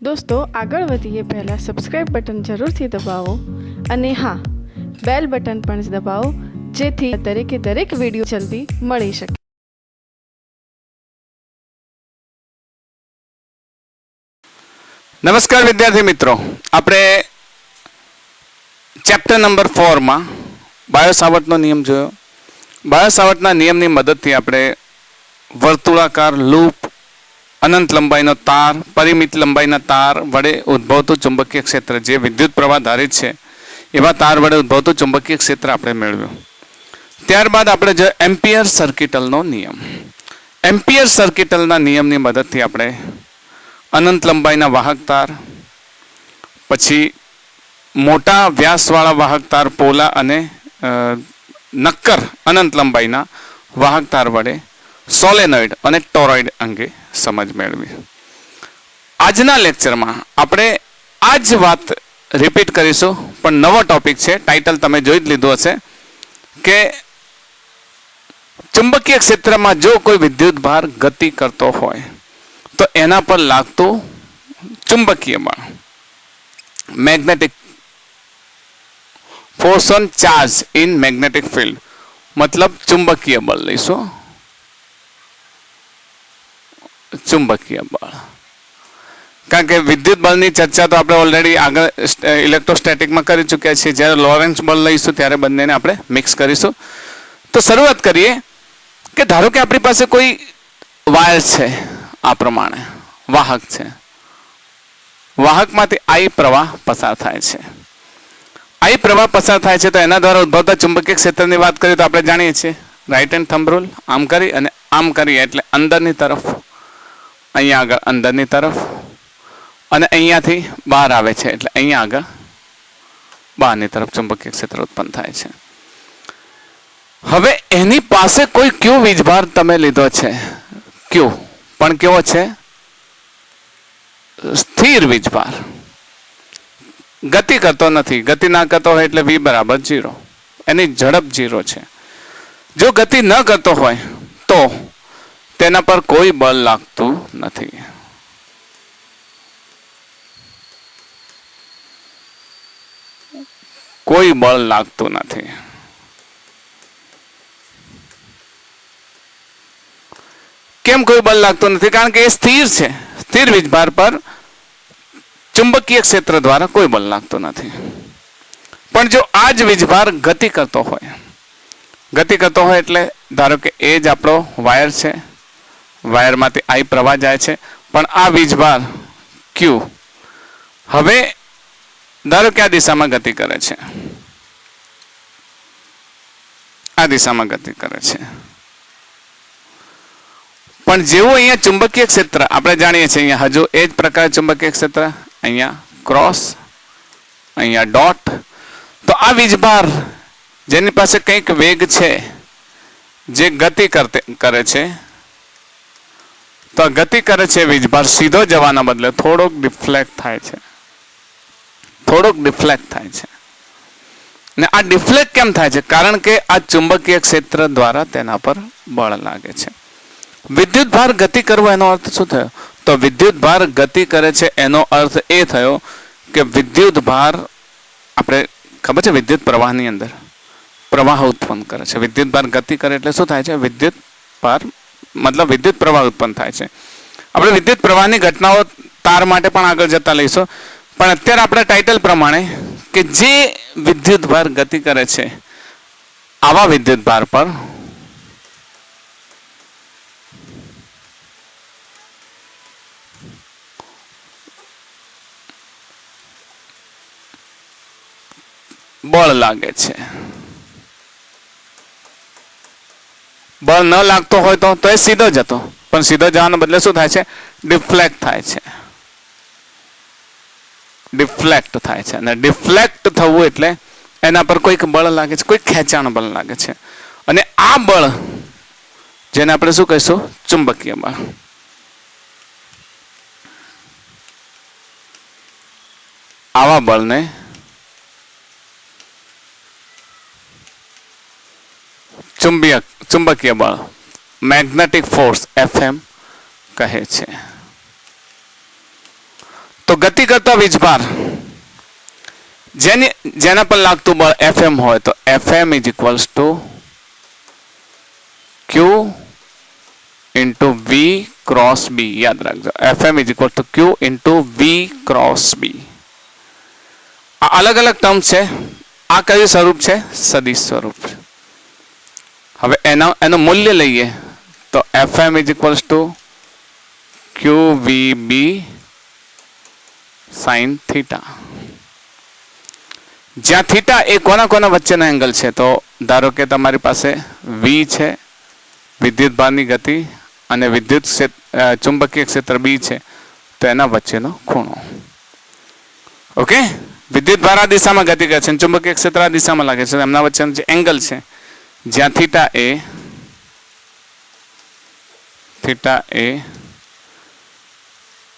દોસ્તો આગળ વધીએ પહેલાં સબસ્ક્રાઇબ બટન જરૂરથી દબાવો અને હા બેલ બટન પણ દબાવો જેથી દરેક વિડીયો જલ્દી મળી શકે. નમસ્કાર વિદ્યાર્થી મિત્રો, આપણે ચેપ્ટર નંબર 4 માં બાયોસાવર્ટનો નિયમ જોયો. બાયોસાવર્ટના નિયમની મદદથી આપણે વર્તુળાકાર લૂપ, અનંત લંબાઈનો તાર, પરિમિત લંબાઈના તાર વડે ઉદ્ભવતું ચુંબકીય ક્ષેત્ર, જે વિદ્યુત પ્રવાહ ધારિત છે એવા તાર વડે ઉદ્ભવતું ચુંબકીય ક્ષેત્ર આપણે મેળવ્યું. ત્યારબાદ આપણે જો એમ્પિયર સર્કિટલનો નિયમ. એમ્પિયર સર્કિટલના નિયમની મદદથી આપણે અનંત લંબાઈના વાહક તાર, પછી મોટા વ્યાસવાળા વાહક તાર પોલા અને નક્કર અનંત લંબાઈના વાહક તાર વડે સોલેનોઇડ અને ટોરોઇડ અંગે સમજ મેળવી. આજના લેક્ચરમાં આપણે આ જ વાત રિપીટ કરીશું, પણ નવો ટોપિક છે. ટાઇટલ તમે જોઈ જ લીધું હશે કે ચુંબકીય ક્ષેત્રમાં જો કોઈ વિદ્યુત ભાર ગતિ કરતો હોય તો એના પર લાગતું ચુંબકીય બળ, magnetic force on charge in magnetic field, મતલબ ચુંબકીય બળ લઈશું. ચુંબકીય બળ, કારણ કે વિદ્યુત બળની ચર્ચા તો આપણે ઓલરેડી આગળ ઇલેક્ટ્રોસ્ટેટિકમાં કરી ચૂક્યા છીએ. જ્યારે લોરેન્સ બળ લઈશું ત્યારે બંનેને આપણે મિક્સ કરીશું. તો શરૂઆત કરીએ કે ધારો કે આપણી પાસે કોઈ વાયર છે, આ પ્રમાણે વાહક છે. વાહકમાંથી I પ્રવાહ પસાર થાય છે. I પ્રવાહ પસાર થાય છે તો એના દ્વારા ઉદ્ભવતા ચુંબકીય ક્ષેત્રની વાત કરીએ તો આપણે જાણીએ છીએ રાઈટ હેન્ડ થંબ રૂલ. આમ કરી અને આમ કરીએ એટલે અંદરની તરફ, અહીંયા આગળ અંદરની તરફ, અને અહીંયાથી બહાર આવે છે એટલે અહીંયા આગળ બહારની તરફ ચુંબકીય ક્ષેત્ર ઉત્પન્ન થાય છે. હવે એની પાસે કોઈ ક્યુ વીજભાર તમે લીધો છે, ક્યુ પણ કેવો છે? સ્થિર વીજભાર, ગતિ કરતો નથી. ગતિ ના કરતો હોય એટલે V બરાબર 0, એની ઝડપ 0 છે. જો ગતિ ન કરતો હોય તો તેના પર કોઈ બળ લાગતું નથી. કોઈ બળ લાગતું નથી. કેમ કોઈ બળ લાગતું નથી? કારણ કે એ સ્થિર છે. સ્થિર વીજભાર પર ચુંબકીય ક્ષેત્ર દ્વારા કોઈ બળ લાગતું નથી. પણ જો આ જ વીજભાર ગતિ કરતો હોય એટલે ધારો કે એ જ આપણો વાયર છે, વાયરમાંથી I પ્રવાહ જાય છે, પણ આ વીજભાર Q હવે ધારો કે આ દિશામાં ગતિ કરે છે, આ દિશામાં ગતિ કરે છે. પણ જેવું અહીંયા ચુંબકીય ક્ષેત્ર આપણે જાણીએ છીએ, અહીંયા હજુ એ જ પ્રકારે ચુંબકીય ક્ષેત્ર, અહીંયા ક્રોસ, અહીંયા ડોટ. તો આ વીજભાર જેની પાસે કંઈક વેગ છે, જે ગતિ કરે છે, તો આ ગતિ કરે છે વીજભાર સીધો જવાના બદલે થોડોક ડિફ્લેક્ટ થાય છે. ને આ ડિફ્લેક્ટ કેમ થાય છે? કારણ કે આ ચુંબકીય ક્ષેત્ર દ્વારા તેના પર બળ લાગે છે. વિદ્યુત ભાર ગતિ કરવો એનો અર્થ શું થયો? તો વિદ્યુત ભાર ગતિ કરે છે એનો અર્થ એ થયો કે વિદ્યુત ભાર, આપણે ખબર છે વિદ્યુત પ્રવાહની અંદર પ્રવાહ ઉત્પન્ન કરે છે. વિદ્યુત ભાર ગતિ કરે એટલે શું થાય છે? વિદ્યુત ભાર મતલબ વિદ્યુત પ્રવાહ ઉત્પન્ન થાય છે. આપણે વિદ્યુત પ્રવાહની ઘટનાઓ તાર માટે પણ આગળ જતા લઈશું, પણ અત્યારે આપણા ટાઇટલ પ્રમાણે કે જે વિદ્યુત ભાર ગતિ કરે છે, આવા વિદ્યુત ભાર પર બળ લાગે છે. બળ ન લાગતો હોય તો એ સીધો જતો, પણ સીધો જવાને બદલે શું થાય છે? ડિફ્લેક્ટ થાય છે. અને ડિફ્લેક્ટ થવું એટલે એના પર કોઈક બળ લાગે છે, કોઈ ખેંચાણ બળ લાગે છે. અને આ બળ જેને આપણે શું કહીશું? ચુંબકીય બળ. આવા બળને ચુંબકીય બળ, મેગ્નેટિક ફોર્સ FM કહે છે. તો ગતિ કરતા વીજભાર જેના પર લાગતું બળ Fm હોય તો Fm is equals two Q into V cross B. યાદ રાખજો, Fm is equal two Q into V cross B. આ અલગ અલગ ટર્મ છે. આ કયું સ્વરૂપ છે? સદિશ સ્વરૂપ. હવે એનું મૂલ્ય લઈએ તો Fm is equals to QVB sin theta. જ્યાં થીટા એ કોના વચ્ચેનો એંગલ છે? તો ધારો કે તમારી પાસે V છે, વિદ્યુત ભારની ગતિ, અને ચુંબકીય ક્ષેત્ર B છે, તો એના વચ્ચેનો ખૂણો. ઓકે, વિદ્યુત ભાર આ દિશામાં ગતિ કરે છે, ચુંબકીય ક્ષેત્ર આ દિશામાં લાગે છે, એમના વચ્ચેનો જે એંગલ છે, જ્યાં થીટા એ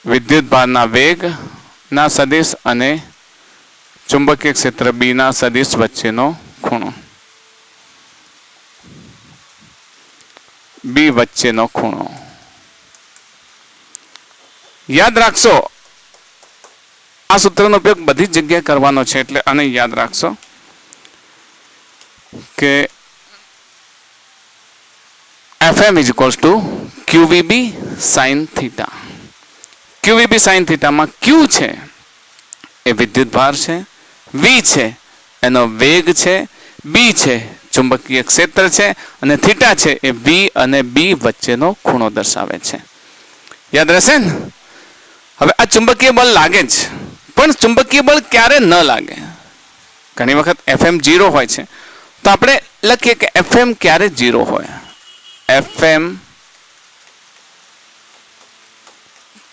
વિદ્યુત ભારના વેગના સદિશ અને ચુંબકીય ક્ષેત્ર B ના સદિશ વચ્ચેનો ખૂણો. B વચ્ચેનો ખૂણો. યાદ રાખશો, આ સૂત્રનો ઉપયોગ બધી જ જગ્યાએ કરવાનો છે, એટલે આને યાદ રાખશો કે Fm is equals to QVB sin theta. QVB sin થીટામાં Q છે એ વિદ્યુત ભાર છે, V છે એનો વેગ છે, B છે ચુંબકીય ક્ષેત્ર છે, અને થીટા છે એ V અને B વચ્ચેનો ખૂણો દર્શાવે છે. યાદ રહેશે ને? હવે આ ચુંબકીય બળ લાગે જ, પણ ચુંબકીય બળ ક્યારે ન લાગે? ઘણી વખત Fm 0 હોય છે, તો આપણે લખીએ કે Fm ક્યારે 0 હોય? Fm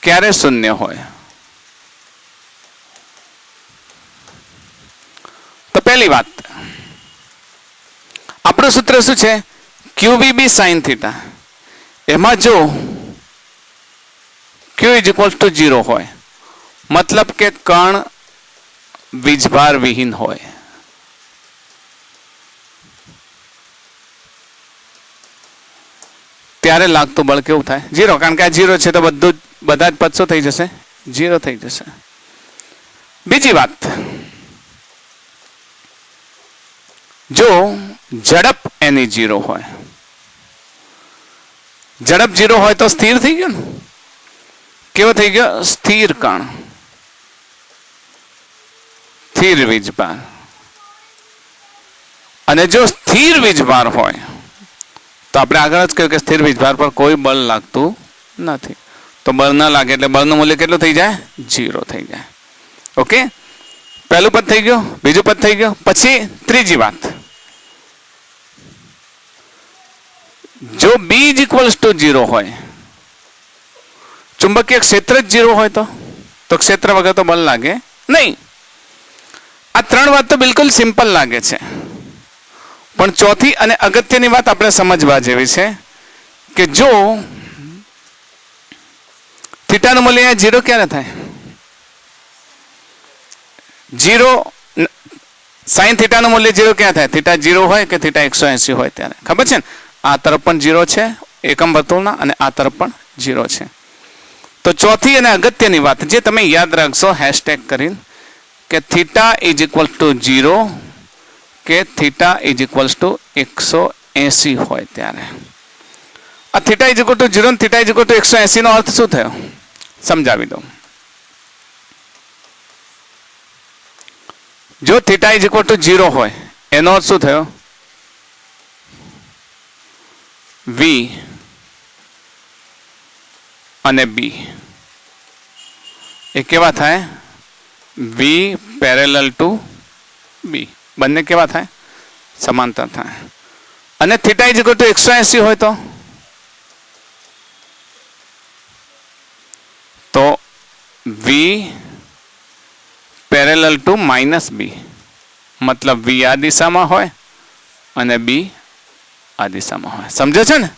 ક્યારે શૂન્ય હોય? તો પહેલી વાત, આપણું સૂત્ર શું છે? QVB sin theta. એમાં જો Q ઇઝ ઇક્વલ ટુ 0 હોય, મતલબ કે કણ વીજભાર વિહીન હોય. ત્યારે લાગતું બળ કેવું થાય? 0. કારણ કે આ 0 છે તો બધા જ પદ શું થઈ જશે? 0 થઈ જશે. બીજી વાત, જો ઝડપ એની 0 હોય, ઝડપ 0 હોય તો સ્થિર થઈ ગયો ને? કેવો થઈ ગયો? સ્થિર કણ, સ્થિર વીજભાર. અને જો સ્થિર વીજભાર હોય તો આપણે આગળ જ કહ્યું કે સ્થિર વીજભાર પર કોઈ બળ લાગતું નથી. તો બળ ન લાગે એટલે બળનું મૂલ્ય કેટલું થઈ જાય? 0 થઈ જાય. ઓકે, પહેલું પદ થઈ ગયું, બીજું પદ થઈ ગયું. પછી ત્રીજી વાત, જો B ઇઝ ઇક્વલ્સ ટુ 0 હોય, ચુંબકીય ક્ષેત્ર જ 0 હોય તો ક્ષેત્ર વગર તો બળ લાગે નહીં. આ ત્રણ વાત તો બિલકુલ સિમ્પલ લાગે છે, પણ ચોથી અને અગત્યની વાત આપણે સમજવા જેવી છે કે જો થીટાનું મૂલ્ય 0 ક્યારે થાય? 0 સાઈન થીટાનું મૂલ્ય 0 ક્યાં થાય? થીટા 0 હોય કે થીટા 180 હોય ત્યારે. ખબર છે ને? આ તરફ પણ 0 છે એકમ વર્તુળના, અને આ તરફ પણ 0 છે. તો ચોથી અને અગત્યની વાત જે તમે યાદ રાખશો હેશટેગ કરીને, કે થીટા ઇઝ ઇક્વલ ટુ 0 કે થીટા ઇઝ ઇક્વલ્સ ટુ 180 હોય ત્યારે. આ થીટા ઇઝ ઇક્વલ ટુ 0 અને થીટા ઇઝ ઇક્વલ ટુ 180 નો અર્થ શું થયો? સમજાવી દઉં. જો થીટા ઇઝ ઇક્વલ ટુ 0 હોય એનો અર્થ શું થયો? V અને B એ કેવા થાય? V parallel to B. બંને કેવા થાય? સમાંતર થાય. અને થીટા ઇઝ ઇક્વલ ટુ 180 હોય તો V parallel to minus B. મતલબ V આ દિશામાં હોય અને B આ દિશામાં હોય. સમજો છો ને?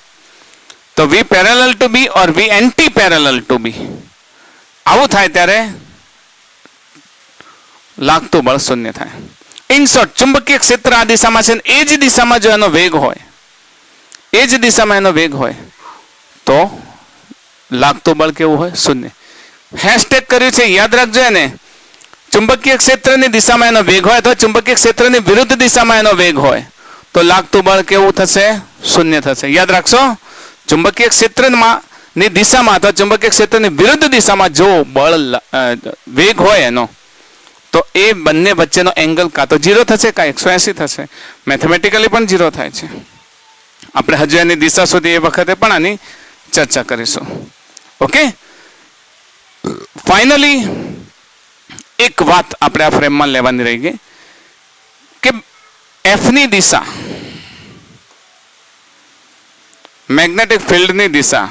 તો V પેરેલલ ટુ B और V anti parallel to B. આવું થાય ત્યારે લાગતું બળ શૂન્ય થાય. ઇન શોર્ટ, ચુંબકીય ક્ષેત્ર આ દિશામાં છે, એ જ દિશામાં જો એનો વેગ હોય, એ જ દિશામાં એનો વેગ હોય તો લાગતું બળ કેવું હોય? શૂન્ય. હેશટેગ કર્યું છે, યાદ રાખજો એને. ચુંબકીય ક્ષેત્રની દિશામાં એનો વેગ હોય અથવા ચુંબકીય ક્ષેત્રની વિરુદ્ધ દિશામાં એનો વેગ હોય તો લાગતું બળ કેવું થશે? શૂન્ય થશે. યાદ રાખશો, ચુંબકીય ક્ષેત્રમાં ની દિશામાં અથવા ચુંબકીય ક્ષેત્રની વિરુદ્ધ દિશામાં જો બળ વેગ હોય એનો તો એ બંને વચ્ચેનો એંગલ કાં તો 0 થશે કાં 180 થશે. મેથેમેટિકલી પણ 0 થાય છે. આપણે હજુ એની દિશા સુધી એ વખતે પણ આની ચર્ચા કરીશું. ઓકે, ફાઇનલી એક વાત આપણે આ ફ્રેમમાં લેવાની રહી ગઈ કે એફની દિશા, મેગ્નેટિક ફિલ્ડની દિશા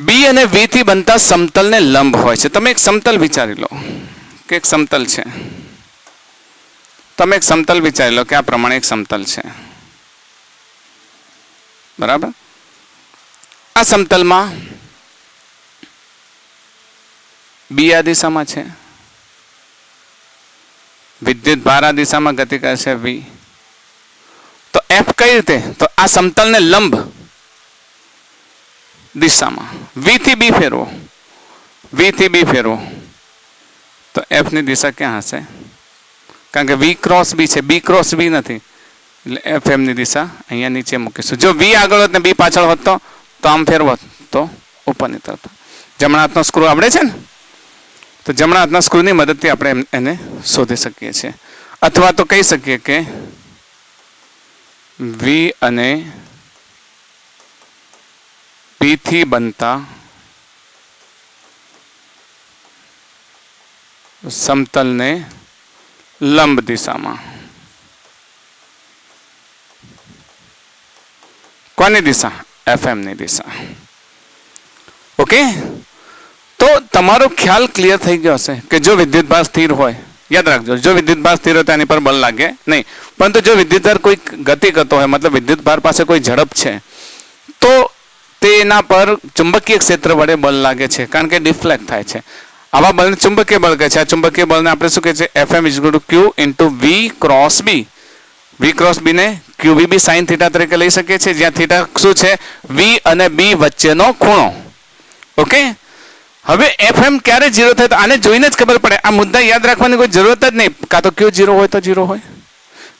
બી અને વી થી બનતા સમતલને લંબ હોય છે. તમે એક સમતલ વિચારી લો કે એક સમતલ છે. તમે એક સમતલ વિચારી લો કે આ પ્રમાણે એક સમતલ છે, બરાબર? આ સમતલમાં બી આ દિશામાં છે, વિદ્યુત ભાર આ દિશામાં ગતિ કરે છે વી. તો એફ કઈ રીતે? તો આ સમતલને લંબ દિશામાં વી થી બી ફેરવો, વી થી બી ફેરવો તો એફ ની દિશા ક્યાં હશે? કારણ કે વી ક્રોસ બી છે, બી ક્રોસ વી નથી, એટલે એફ એમ ની દિશા અહીંયા નીચે મૂકીશું. જો વી આગળ હોત ને બી પાછળ હોત તો આમ ફેરવો તો ઉપરની તરફ. જમણા હાથનો સ્ક્રૂ આવડે છે ને, તો જમણા હાથના સ્ક્રૂની મદદથી આપણે એને શોધી શકીએ છીએ. અથવા તો કહી શકીએ કે વી અને બી થી બનતા સમતલને લંબ દિશામાં, કોની દિશા? એફએમ ની દિશા. ઓકે, તો તમારો ખ્યાલ ક્લિયર થઈ ગયો હશે કે જો વિદ્યુતભાર સ્થિર હોય, યાદ રાખજો, જો વિદ્યુતભાર સ્થિર હોય તો એની પર બળ લાગે નહીં. પરંતુ જો વિદ્યુતભાર કોઈ ગતિ કરતો હોય, મતલબ વિદ્યુતભાર પાસે કોઈ ઝડપ છે, તો તેના પર ચુંબકીય ક્ષેત્ર વડે બળ લાગે છે, કારણ કે ડિફ્લેક્ટ થાય છે. આવા બળને ચુંબકીય બળ કહે છે. આ ચુંબકીય બળને આપણે શું કહે છે? FM is equal to Q into V cross B. V cross B ને ક્યુવીબી સાઇન થીટા તરીકે લઈ શકીએ છીએ, જ્યાં થીટા શું છે? વી અને બી વચ્ચેનો ખૂણો. ઓકે, હવે એફએમ ક્યારે 0 થાય તો આને જોઈને જ ખબર પડે. આ મુદ્દા યાદ રાખવાની કોઈ જરૂરત જ નહીં. કાં તો ક્યુ 0 હોય તો 0 હોય,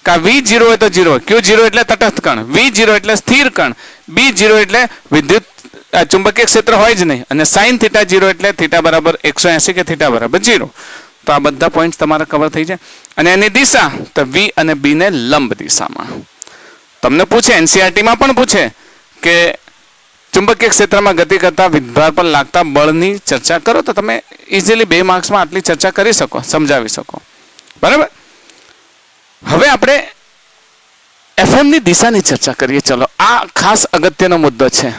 કાં વી 0 હોય તો 0 હોય. ક્યુ 0 એટલે તટસ્થ કણ, વી 0 એટલે સ્થિર કણ, બી 0 એટલે વિદ્યુત ચુંબકીય ક્ષેત્ર હોય જ નહીં, અને સાઇન થીટા 0 એટલે થીટા બરાબર 180 કે થીટા બરાબર 0. તો આ બધા પોઈન્ટ તમારા કવર થઈ જાય. અને એની દિશા તો વી અને બી ને લંબ દિશામાં. તમને પૂછે, એનસીઆરટીમાં પણ પૂછે કે ચુંબકીય ક્ષેત્રમાં ગતિ કરતા વિદ્યુતભાર પર લાગતા બળની ચર્ચા કરો, તો તમે ઇઝીલી 2 માર્ક્સમાં આટલી ચર્ચા કરી શકો, સમજાવી શકો, બરાબર? હવે આપણે એફએમ ની દિશાની ચર્ચા કરીએ. ચલો, આ ખાસ અગત્યનો મુદ્દો છે.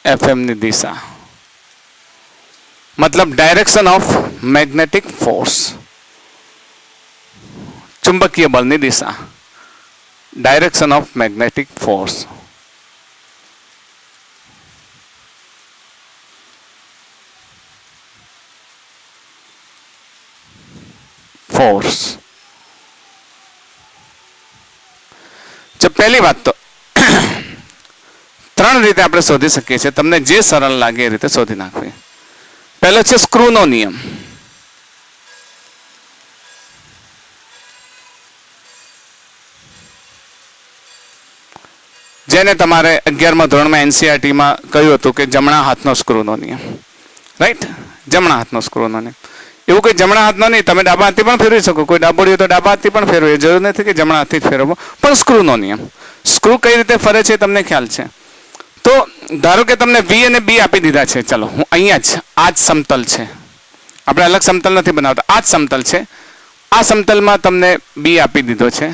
એફએમ ની દિશા મતલબ ડાયરેક્શન ઓફ મેગ્નેટિક ફોર્સ, ચુંબકીય બળની દિશા, direction of magnetic force. Force. જો પહેલી વાત તો 3 રીતે આપણે શોધી શકીએ છીએ. તમને જે સરળ લાગે એ રીતે શોધી નાખવી. પહેલો છે સ્ક્રૂનો નિયમ. જેને તમારે 11મા ધોરણમાં એનસીઆરટીમાં કહ્યું હતું કે જમણા હાથનો સ્ક્રૂનો નિયમ, રાઈટ? જમણા હાથનો સ્ક્રૂનો નિયમ. એવું કોઈ જમણા હાથનો નહીં, તમે ડાબા હાથથી પણ ફેરવી શકો. કોઈ ડાબોડી હોય તો ડાબા હાથથી પણ ફેરવી, જરૂર નથી કે જમણા હાથથી જ ફેરવવો. પણ સ્ક્રૂનો નિયમ, સ્ક્રૂ કઈ રીતે ફરે છે તમને ખ્યાલ છે? તો ધારો કે તમને વી અને બી આપી દીધા છે. ચલો, હું અહીંયા જ, આ જ સમતલ છે, આપણે અલગ સમતલ નથી બનાવતા, આ જ સમતલ છે. આ સમતલમાં તમને બી આપી દીધો છે,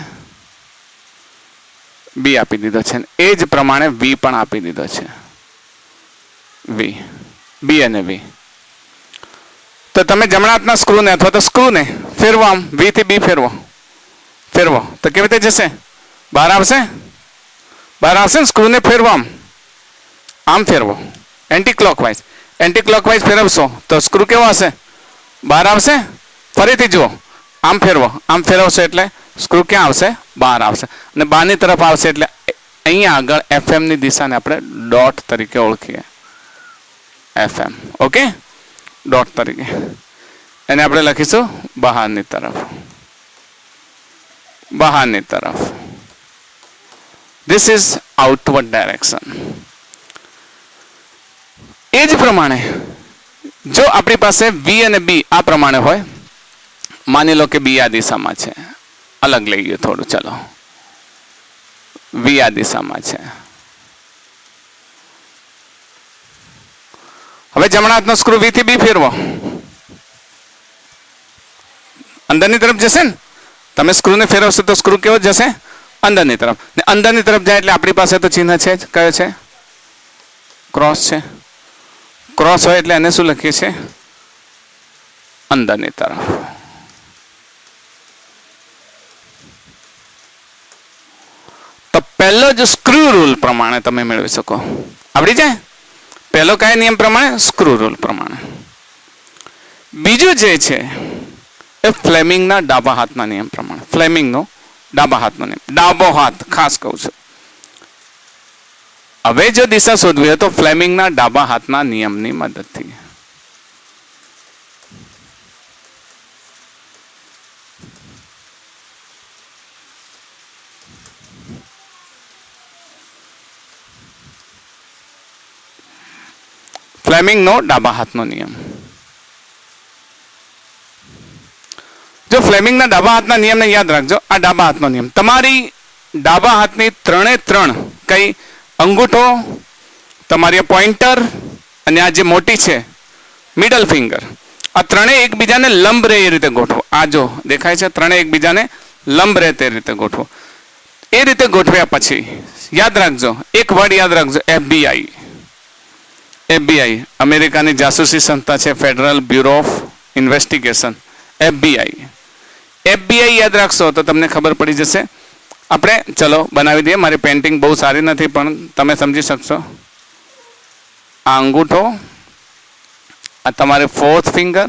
બી આપી દીધો છે, એ જ પ્રમાણે વી પણ આપી દીધો છે. વી, બી અને વી. તો તમે જમણા હાથના સ્ક્રૂને અથવા તો સ્ક્રૂને ફેરવો, આમ વી થી બી ફેરવો, ફેરવો તો કેવી રીતે જશે? બહાર આવશે, બહાર આવશે ને? સ્ક્રૂને ફેરવો, આમ ફેરવો, એન્ટી ક્લોકવાઇઝ ફેરવશો તો સ્ક્રૂ કેવો હશે? બહાર આવશે. ફરીથી જુઓ, આમ ફેરવો, આમ ફેરવશો એટલે સ્ક્રૂ ક્યાં આવશે? બહાર આવશે અને બહારની તરફ આવશે એટલે અહીંયા આગળ FM ની દિશાને આપણે ડોટ તરીકે ઓળખીએ. FM. ઓકે, ડોટ તરીકે એને આપણે લખીશું બહારની તરફ. બહારની તરફ. This is outward direction. એ જ પ્રમાણે જો આપણી પાસે V અને B આ પ્રમાણે હોય, માની લો કે B આ દિશામાં છે, અલગ લઈ ગયું થોડું, ચલો V આ દિશામાં છે. હવે જમણા હાથનો સ્ક્રૂ V થી B ફેરવો, અંદરની તરફ જશે ને. તમે સ્ક્રૂને ફેરવશો તો સ્ક્રૂ કેવો જશે? અંદરની તરફ. ને અંદરની તરફ જાય એટલે આપણી પાસે તો ચિહ્ન છે જ. કયો છે? ક્રોસ છે. ક્રોસ હોય એટલે એને શું લખીએ છીએ? અંદરની તરફ. તો પહેલો જ સ્ક્રૂ રૂલ પ્રમાણે તમે મેળવી શકો. આવડી જાય? પહેલો કયા નિયમ પ્રમાણે? સ્ક્રૂ રૂલ પ્રમાણે. બીજું જે છે એ ફ્લેમિંગના ડાબા હાથના નિયમ પ્રમાણે. ફ્લેમિંગનો ડાબા હાથનો નિયમ. ડાબો હાથ ખાસ કહું છું. હવે જો દિશા શોધવી હોય તો ફ્લેમિંગના ડાબા હાથના નિયમની મદદથી. ફ્લેમિંગનો ડાબા હાથનો નિયમ. જો ફ્લેમિંગના ડાબા હાથના નિયમને યાદ રાખજો. આ ડાબા હાથનો નિયમ તમારી ડાબા હાથની ત્રણે ત્રણ કઈ અંગૂઠો, તમારી પોઇન્ટર અને આ જે મોટી છે મિડલ ફિંગર, આ ત્રણેય એકબીજાને લંબ રહે એ રીતે ગોઠવો. આ જો દેખાય છે, ત્રણેય એકબીજાને લંબ રહે તે રીતે ગોઠવો. એ રીતે ગોઠવ્યા પછી યાદ રાખજો, એક વર્ડ યાદ રાખજો, FBI. FBI અમેરિકાની જાસૂસી સંસ્થા છે, federal bureau of investigation, FBI. FBI યાદ રાખશો તો તમને ખબર પડી જશે. આપણે ચલો બનાવી દઈએ. મારી પેઇન્ટિંગ બહુ સારી નથી પણ તમે સમજી શકશો. આ અંગૂઠો, આ તમારે ફોર્થ ફિંગર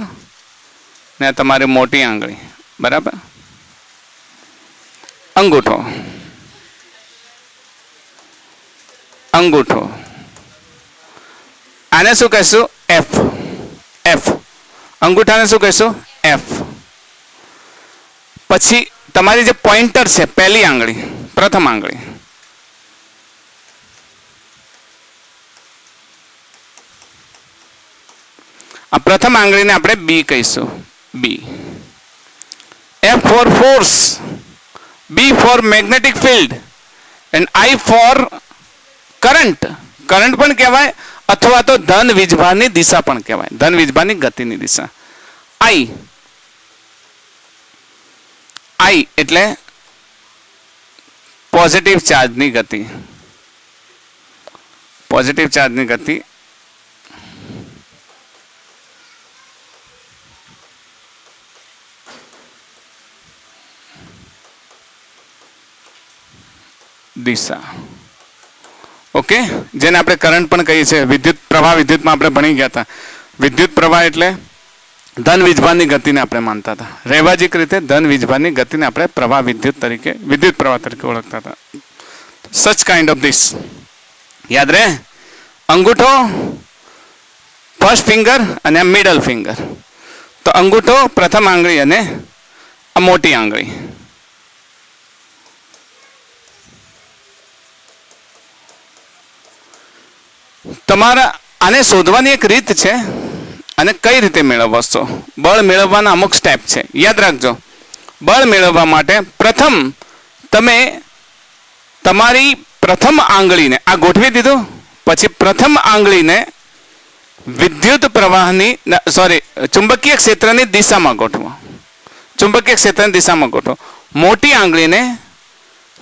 ને આ તમારી મોટી આંગળી, બરાબર? અંગૂઠો, અંગૂઠો, આને શું કહીશું? F. F. અંગૂઠાને શું કહીશું? F. પછી તમારી જે પોઇન્ટર છે, પહેલી આંગળી, પ્રથમ આંગળી, આ પ્રથમ આંગળીને આપણે B કહીશું. B. F for force, B for magnetic field and I for current. Current પણ કહેવાય અથવા તો ધન વીજભારની દિશા પણ કહેવાય, ધન વીજભારની ગતિની દિશા. I એટલે પોઝિટિવ ચાર્જની ગતિ. પોઝિટિવ ચાર્જની ગતિ. દિશા. ઓકે, જેને આપણે કરંટ પણ કહીએ છીએ. વિદ્યુત પ્રવાહ, વિદ્યુતમાં આપણે ભણી ગયા હતા. વિદ્યુત પ્રવાહ એટલે ધન વીજભારની ગતિને આપણે માનતા હતા. રહેવાજીક રીતે ધન વીજભારની ગતિને આપણે પ્રવાહ વિદ્યુત તરીકે, વિદ્યુત પ્રવાહ તરીકે ઓળખતા હતા. સચ કાઇન્ડ ઓફ ધીસ યાદ રહે. અંગૂઠો, ફર્સ્ટ ફિંગર અને આ મિડલ ફિંગર. તો અંગૂઠો, પ્રથમ આંગળી અને આ મોટી આંગળી. તમારા આને શોધવાની એક રીત છે. અને કઈ રીતે મેળવશો? બળ મેળવવાના અમુક સ્ટેપ છે, યાદ રાખજો. બળ મેળવવા માટે પ્રથમ તમે તમારી પ્રથમ આંગળીને આ ગોઠવી દીધું, પછી પ્રથમ આંગળીને વિદ્યુત પ્રવાહની ચુંબકીય ક્ષેત્રની દિશામાં ગોઠવો. ચુંબકીય ક્ષેત્રની દિશામાં ગોઠવો. મોટી આંગળીને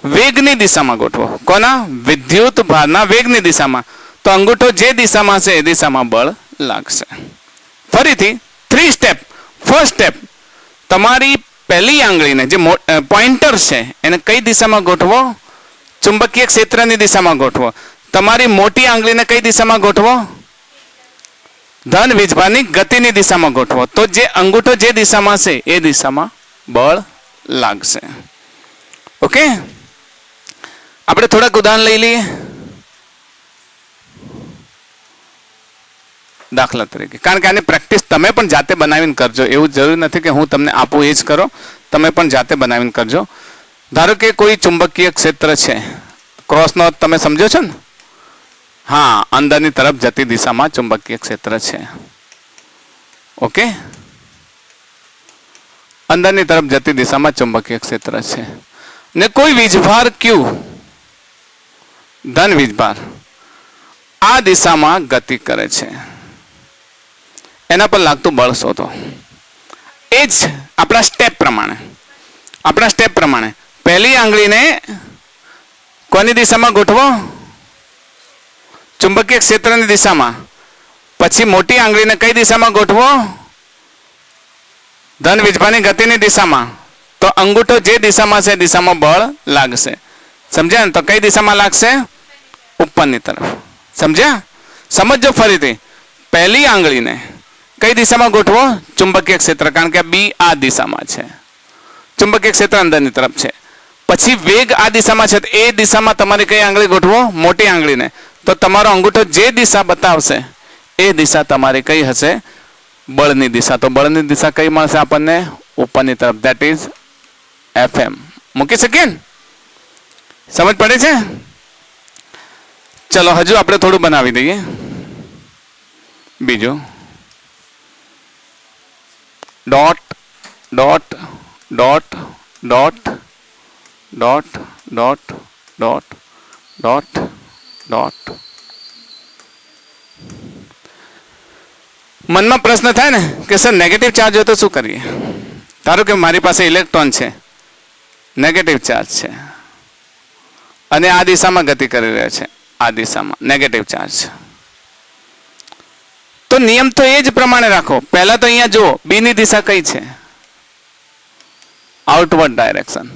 વેગની દિશામાં ગોઠવો. કોના? વિદ્યુત ભારના વેગની દિશામાં. તો અંગૂઠો જે દિશામાં છે એ દિશામાં બળ લાગશે. ફરીથી 3 સ્ટેપ. ફર્સ્ટ સ્ટેપ, તમારી પહેલી આંગળીને જે પોઇન્ટર છે એને કઈ દિશામાં ગોઠવો? ચુંબકીય ક્ષેત્રની દિશામાં ગોઠવો. તમારી મોટી આંગળીને કઈ દિશામાં ગોઠવો? ધન વીજભારની ગતિની દિશામાં ગોઠવો. તો જે અંગૂઠો જે દિશામાં છે એ દિશામાં બળ લાગશે. ઓકે, આપણે થોડાક ઉદાહરણ લઈ લઈએ. દાખલા તરીકે, કારણ કે આની પ્રેક્ટિસ તમે પણ જાતે બનાવીને કરજો. એવું જરૂરી નથી કે હું તમને આપું એ જ કરો, તમે પણ જાતે બનાવીને કરજો. ધારો કે કોઈ ચુંબકીય ક્ષેત્ર છે, ક્રોસનો અર્થ તમે સમજો છો ને? હા, અંદરની તરફ જતી દિશામાં ચુંબકીય ક્ષેત્ર છે. ઓકે, અંદરની તરફ જતી દિશામાં ચુંબકીય ક્ષેત્ર છે. ને કોઈ વીજભાર ક્યુ, ધન વીજભાર, આ દિશામાં ગતિ કરે છે. એના પર લાગતું બળ શોધો. એ જ આપણા સ્ટેપ પ્રમાણે પહેલી આંગળીને કોની દિશામાં ગોઠવો? ચુંબકીય ક્ષેત્રની દિશામાં. પછી મોટી આંગળીને કઈ દિશામાં ગોઠવો? ધન વીજભારની ગતિની દિશામાં. તો અંગૂઠો જે દિશામાં છે દિશામાં બળ લાગશે. સમજ્યા ને? તો કઈ દિશામાં લાગશે? ઉપરની તરફ. સમજ્યા? સમજો ફરીથી. પહેલી આંગળીને કઈ દિશામાં ગોઠવો? ચુંબકીય ક્ષેત્ર, કારણ કે બી આ દિશામાં છે, ચુંબકીય ક્ષેત્ર અંદરની તરફ છે. પછી વેગ આ દિશામાં છે, એ દિશામાં તમારી કઈ આંગળી ગોઠવો? મોટી આંગળીને. તો તમારો અંગૂઠો જે દિશા બતાવશે એ દિશા તમારી કઈ હશે? બળની દિશા. તો બળની દિશા કઈ મળશે આપણને? ઉપરની તરફ. That is FM. મૂકી શકીએ ને? સમજ પડે છે? ચલો હજુ આપણે થોડું બનાવી દઈએ. બીજું dot dot dot dot dot dot dot dot dot. મનમાં પ્રશ્ન થાય ને કે સર નેગેટિવ ચાર્જ હોય તો શું કરીએ? ધારો કે મારી પાસે ઇલેક્ટ્રોન છે, નેગેટિવ ચાર્જ છે, અને આ દિશામાં ગતિ કરી રહ્યા છે, આ દિશામાં નેગેટિવ ચાર્જ. તો નિયમ તો એ જ પ્રમાણે રાખો. પહેલા તો અહીંયા જુઓ, બી ની દિશા કઈ છે? Outward direction.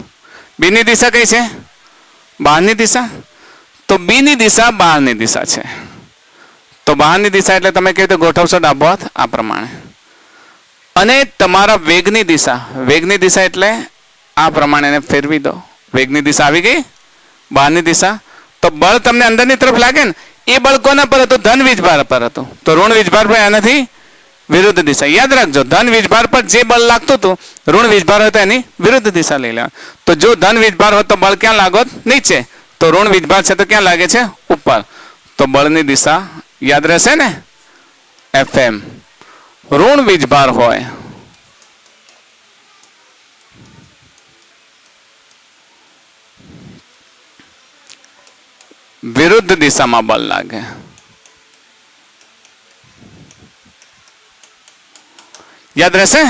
બી ની દિશા કઈ છે? બહારની દિશા. તો બી ની દિશા બહારની દિશા છે. તો બહારની દિશા એટલે તમે કેવી રીતે ગોઠવશો? ડાબો હાથ આ પ્રમાણે. અને તમારા વેગની દિશા એટલે આ પ્રમાણે એને ફેરવી દો. વેગની દિશા આવી ગઈ, બહારની દિશા. તો બળ તમને અંદરની તરફ લાગે ને, એ બળ કોના પર હતું? ધન વીજભાર પર હતું. તો ઋણ વીજભાર પર એનાથી વિરુદ્ધ દિશા. યાદ રાખજો, ધન વીજભાર પર જે બળ લાગતું હતું, ઋણ વીજભાર હોય તો એની વિરુદ્ધ દિશા લઈ લેવા. તો જો ધન વીજભાર હોય તો બળ ક્યાં લાગોત? નીચે. તો ઋણ વીજભાર છે તો ક્યાં લાગે છે? ઉપર. તો બળની દિશા યાદ રહેશે ને? FM. ઋણ વીજભાર હોય વિરુદ્ધ દિશામાં બળ લાગે. યાદ રહેશે?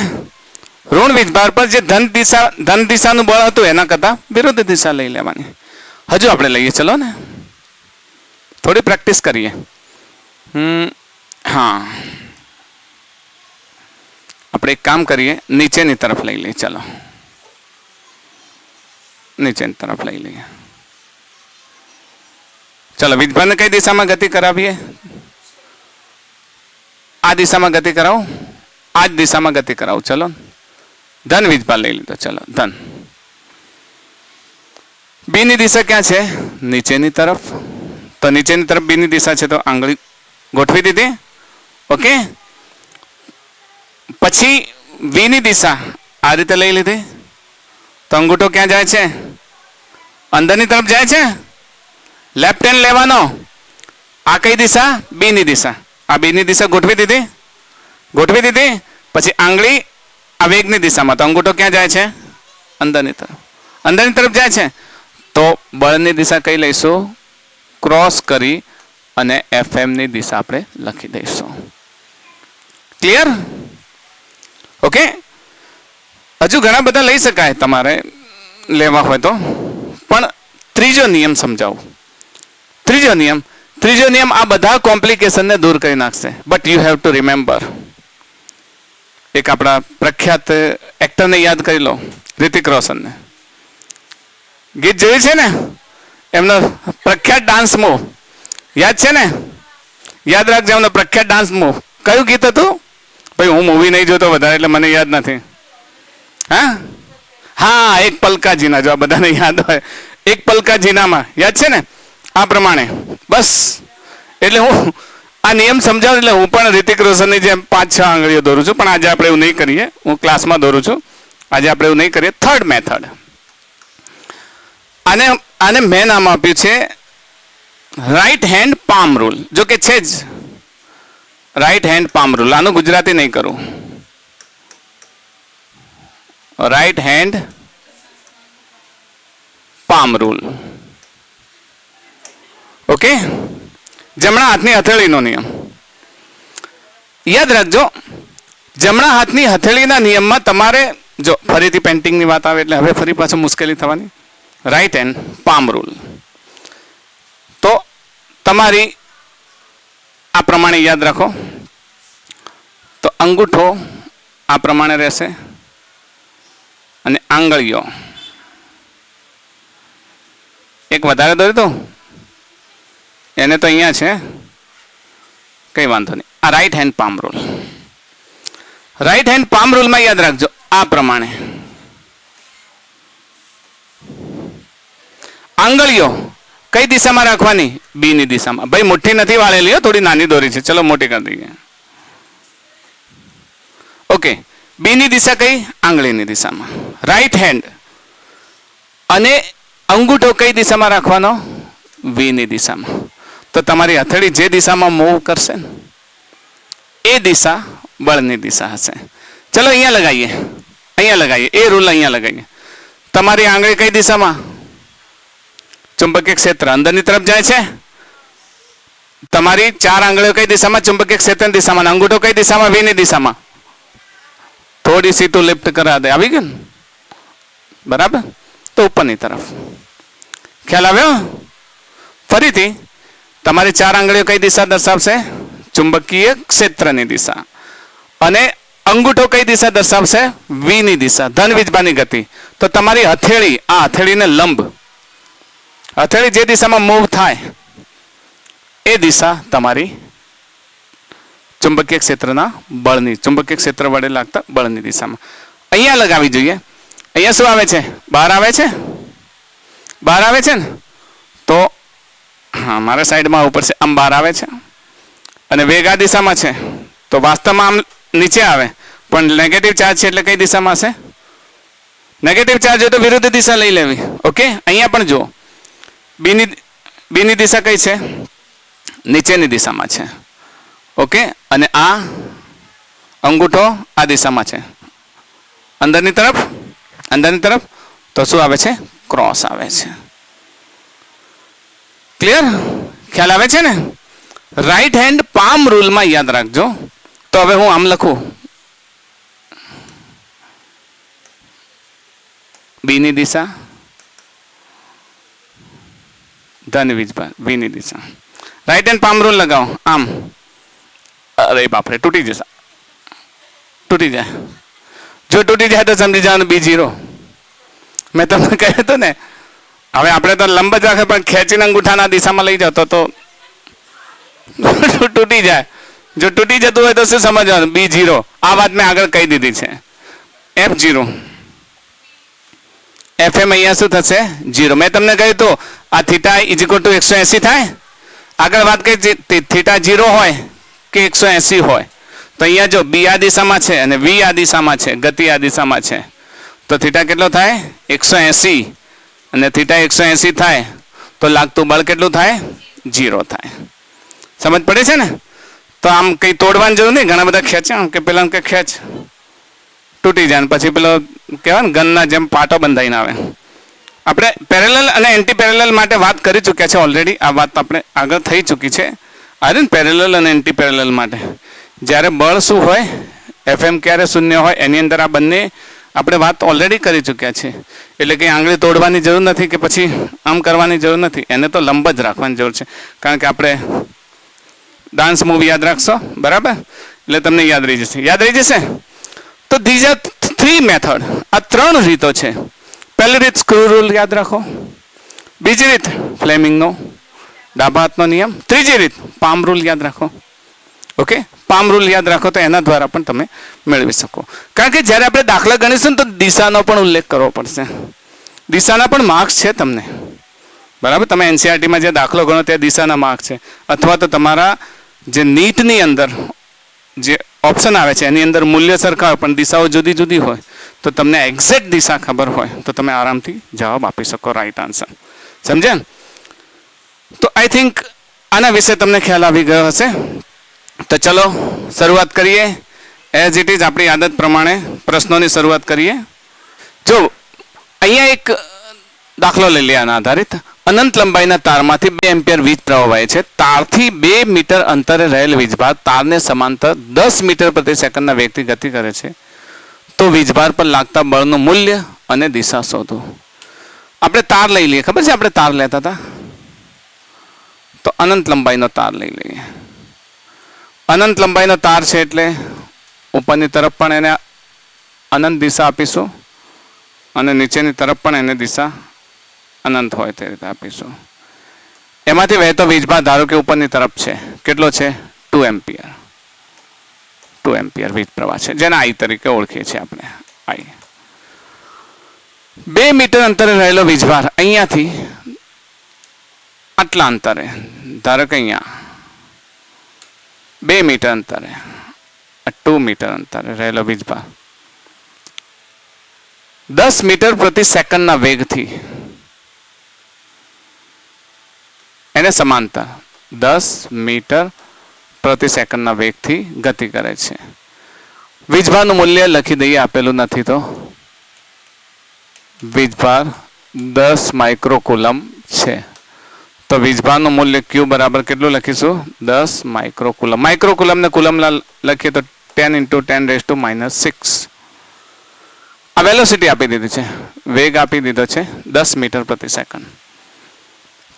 ઋણ વીજભાર પર જે ધન દિશાનું બળ હતું એના કરતા વિરુદ્ધ દિશા લઈ લેવાની. હજુ આપણે લઈએ, ચલો ને થોડી પ્રેક્ટિસ કરીએ. હા, આપણે એક કામ કરીએ, નીચેની તરફ લઈ લઈએ. ચલો નીચેની તરફ લઈ લઈએ. ચલો વીજભારને કઈ દિશામાં ગતિ કરાવીએ? આ દિશામાં ગતિ કરાવો, આ જ દિશામાં ગતિ કરાવો. ચલો ધન વીજભાર લઈ લીધો. ચલો ધન. બી ની દિશા ક્યાં છે? નીચેની તરફ. તો નીચેની તરફ બી ની દિશા છે, તો આંગળી ગોઠવી દીધી. ઓકે, પછી વી ની દિશા આ રીતે લઈ લીધી. તો અંગૂઠો ક્યાં જાય છે? અંદરની તરફ જાય છે. લેફ્ટ હેન્ડ લેવાનો. આ કઈ દિશા? બી ની દિશા. આ બી ની દિશા ગોઠવી દીધી. પછી આંગળી આ વેગની દિશામાં. તો અંગૂઠો ક્યાં જાય છે? અંદરની તરફ જાય છે. તો બળની દિશા કઈ લઈશું? ક્રોસ કરી અને FM ની દિશા આપણે લખી દઈશું. ક્લિયર? ઓકે, હજુ ઘણા બધા લઈ શકાય તમારે લેવા હોય તો, પણ ત્રીજો નિયમ સમજાવું. ત્રીજો નિયમ આ બધા કોમ્પ્લિકેશનને દૂર કરી નાખશે. But you have to remember. એક આપણા પ્રખ્યાત એક્ટરને યાદ કરી લો, રિતિક રોશનને. ગીત જોયું છે ને એમનો પ્રખ્યાત ડાન્સ મૂવ? યાદ છે ને? યાદ રાખજો એમનો પ્રખ્યાત ડાન્સ મૂવ. કયું ગીત હતું ભાઈ? હું મૂવી નહીં જોતો વધારે એટલે મને યાદ નથી. હા હા, એક પલકા ઝીણા, જો આ બધાને યાદ હોય, એક પલકા ઝીણામાં યાદ છે ને, આ પ્રમાણે. બસ એટલે હું આ નિયમ સમજાવું એટલે હું પણ રિતિક રોશનની જેમ 5-6 આંગળીઓ દોરું છું, પણ આજે આપણે એવું નહીં કરીએ. હું ક્લાસમાં દોરું છું, આજે આપણે એવું નહીં કરીએ. થર્ડ મેથડ, આને મેં નામ આપ્યું છે રાઈટ હેન્ડ પામ રૂલ. જો કે છે જ રાઈટ હેન્ડ પામ રૂલ, આનું ગુજરાતી નહીં કરું. Right hand palm rule. Okay, જમણા હાથની હથેળીનો નિયમ યાદ રાખજો. જમણા હાથની હથેળીના નિયમમાં તમારે, જો ફરીથી પેન્ટિંગની વાત આવે એટલે હવે ફરી પાછું મુશ્કેલી થવાની. રાઈટ હેન્ડ પામ રૂલ તો તમારી આ પ્રમાણે યાદ રાખો. તો અંગૂઠો આ પ્રમાણે રહેશે અને આંગળીઓ એક વધારે દોરી દો, એને તો અહીંયા છે, કંઈ વાંધો નહીં. આ right hand palm rule. Right hand palm રૂલમાં યાદ રાખજો આ પ્રમાણે આંગળીઓ કઈ દિશામાં રાખવાની? બી ની દિશામાં. ભાઈ મુઠ્ઠી નથી વાળેલી, થોડી નાની દોરી છે, ચલો મોટી કરી દઈએ. ઓકે, બી ની દિશા કઈ? આંગળીની દિશામાં. રાઈટ હેન્ડ અને અંગૂઠો કઈ દિશામાં રાખવાનો? વી ની દિશામાં. તો તમારી હથેળી જે દિશામાં મૂવ કરશે ને એ દિશા બળની દિશા હશે. ચલો અહીંયા લગાવીએ, અહીંયા લગાવીએ, એ રૂલ અહીંયા લગાવીએ. તમારી આંગળી કઈ દિશામાં? ચુંબકીય ક્ષેત્ર અંદરની તરફ જાય છે. તમારી 4 આંગળીઓ કઈ દિશામાં? ચુંબકીય ક્ષેત્રની દિશામાં. અંગૂઠો કઈ દિશામાં? વી ની દિશામાં. થોડી સીટું લિફ્ટ કરા દે, આવી ગયું બરાબર? તો ઉપરની તરફ. ખ્યાલ આવ્યો? ફરીથી તમારી 4 આંગળીઓ કઈ દિશા દર્શાવશે? ચુંબકીય ક્ષેત્રની દિશા. અને અંગૂઠો કઈ દિશા દર્શાવશે? વી ની દિશા, ધન વીજભાની ગતિ. તો તમારી હથેળી, આ હથેળીને લંબ, હથેળી જે દિશામાં મૂવ થાય એ દિશા તમારી ચુંબકીય ક્ષેત્રના બળની, ચુંબકીય ક્ષેત્ર વડે લાગતા બળની દિશામાં. અહીંયા લગાવી જોઈએ. અહીંયા શું આવે છે? બહાર આવે છે, બહાર આવે છે ને. તો હા, મારા સાઈડમાં ઉપર છે, આમ બહાર આવે છે. અને વેગ આ દિશામાં છે, તો વાસ્તવમાં આમ નીચે આવે, પણ નેગેટિવ ચાર્જ છે એટલે કઈ દિશામાં હશે? નેગેટિવ ચાર્જ હોય તો વિરુદ્ધ દિશા લઈ લેવી. ઓકે, અહીંયા પણ જુઓ, બીની દિશા કઈ છે? નીચેની દિશામાં છે. ઓકે, અને આ અંગૂઠો આ દિશામાં છે, અંદરની તરફ, અંદરની તરફ. તો શું આવે છે? ક્રોસ આવે છે. ક્લિયર? ખ્યાલ આવે છે ને? રાઈટ હેન્ડ પામ રૂલમાં યાદ રાખજો. તો હવે હું આમ લખું, બી ની દિશા, ધન વીજભાર, વી ની દિશા. રાઈટ હેન્ડ પામ રૂલ લગાવો આમ. અરે બાપરે, તૂટી જશે, તૂટી જાય. જો તૂટી જાય તો સમજી જવાનું B0. મેં તમને કહ્યું હતું ને, હવે આપણે તો લંબ જ રાખે, પણ ખેંચીને અંગૂઠાના દિશામાં લઈ જાઓ તો તૂટી જાય. જો તૂટી જતું હોય તો શું સમજવાનું? B0. આ વાત મેં આગળ કહી દીધી છે. F0, FM અહીંયા શું થશે? 0. મેં તમને કહ્યું હતું આ થીટા = 180 થાય. આગળ વાત કરી, થીટા 0 હોય કે 180 હોય. તો અહીંયા જો બી આ દિશામાં છે અને વી આ દિશામાં છે, ગતિ આ દિશામાં છે, તો થીટા કેટલો થાય? 180. અને થીટા 180 થાય તો લાગતું બળ કેટલું થાય? 0 થાય. સમજ પડે છે ને? તો આમ કંઈ તોડવાની જરૂર નહીં. ઘણા બધા ખેંચ્યા કે પેલા કે ખેંચ, તૂટી જાય, પછી પેલો કહેવાય ને ગનના જેમ પાટો બંધાઈને આવે. આપણે પેરેલલ અને એન્ટી પેરેલલ માટે વાત કરી ચૂક્યા છે ઓલરેડી. આ વાત આપણે આગળ થઈ ચૂકી છે. આ ને પેરેલલ અને એન્ટી પેરેલલ માટે જ્યારે બળ શું હોય, FM ક્યારે શૂન્ય હોય, એની અંદર આ બંને આપણે વાત ઓલરેડી કરી ચૂક્યા છે. એટલે કંઈ આંગળી તોડવાની જરૂર નથી કે પછી આમ કરવાની જરૂર નથી. એને તો લંબ જ રાખવાની જરૂર છે, કારણ કે આપણે ડાન્સ મૂવી યાદ રાખશો, બરાબર? એટલે તમને યાદ રહી જશે. યાદ રહી જશે. તો ધીઝ આર 3 મેથડ. આ 3 રીતો છે. પહેલી રીત સ્ક્રૂ રૂલ યાદ રાખો. બીજી રીત ફ્લેમિંગનો ડાબા હાથનો નિયમ. ત્રીજી રીત પામ રૂલ યાદ રાખો. ઓકે, પામ રૂલ યાદ રાખો તો એના દ્વારા પણ તમે મેળવી શકો. કારણ કે જ્યારે આપણે દાખલા ગણીશું ને તો દિશાનો પણ ઉલ્લેખ કરવો પડશે. દિશાના પણ માર્ક્સ છે તમને, બરાબર. તમે એનસીઆરટીમાં જે દાખલો ગણો ત્યાં દિશાના માર્ક્સ છે, અથવા તો તમારા જે નીટની અંદર જે ઓપ્શન આવે છે એની અંદર મૂલ્ય સરખા હોય પણ દિશાઓ જુદી જુદી હોય, તો તમને એક્ઝેક્ટ દિશા ખબર હોય તો તમે આરામથી જવાબ આપી શકો, રાઈટ આન્સર. સમજ્યા? તો આઈ થિંક આના વિશે તમને ખ્યાલ આવી ગયો હશે. તો ચલો શરૂઆત કરીએ. એઝ ઇટ ઇઝ આપણી આદત પ્રમાણે પ્રશ્નોની શરૂઆત કરીએ. જો અહીંયા એક દાખલો લઈ લે આના આધારિત. અનંત લંબાઈના તારમાંથી 2 એમ્પિયર વીજ પ્રવાહ વહે છે. તારથી 2 મીટર અંતરે રહેલ વીજભાર તારને સમાંતર 10 મીટર પ્રતિ સેકન્ડના વેગથી ગતિ કરે છે. તો વીજભાર પર લાગતા બળનું મૂલ્ય અને દિશા શોધો. આપણે તાર લઈ લઈએ. ખબર છે આપણે તાર લેતા હતા? તો અનંત લંબાઈનો તાર લઈ લઈએ. અનંત લંબાઈનો તાર છે એટલે ઉપરની તરફ પણ એને અનંત દિશા આપીશું અને નીચેની તરફ પણ એને દિશા અનંત હોય તે રીતે આપીશું. એમાંથી વહેતો વીજભાર ધારો કે ઉપરની તરફ છે. કેટલો છે? 2 એમ્પિયર. 2 એમ્પિયર વીજ પ્રવાહ છે, જેને આઈ તરીકે ઓળખીએ છીએ આપણે. આઈ. 2 મીટર અંતરે રહેલો વીજભાર અહીંયાથી આટલા અંતરે, ધારો કે અહીંયા 2 મીટર અંતરે, 2 મીટર અંતરે રહેલો વીજભાર 10 મીટર પ્રતિ સેકન્ડના વેગથી એને સમાંતર 10 મીટર પ્રતિ સેકન્ડના વેગથી ગતિ કરે છે. વીજભારનું મૂલ્ય લખી દઈએ, આપેલું નથી તો. વીજભાર 10 માઇક્રોકુલમ છે. તો વીજભારનું મૂલ્ય Q બરાબર કેટલું લખીશું? 10 માઇક્રોકુલમ. માઇક્રોકુલમને કુલમના લખીએ તો 10 × 10⁻⁶. આ વેલોસિટી આપી દીધી છે, વેગ આપી દીધો છે 10 મીટર પ્રતિ સેકન્ડ.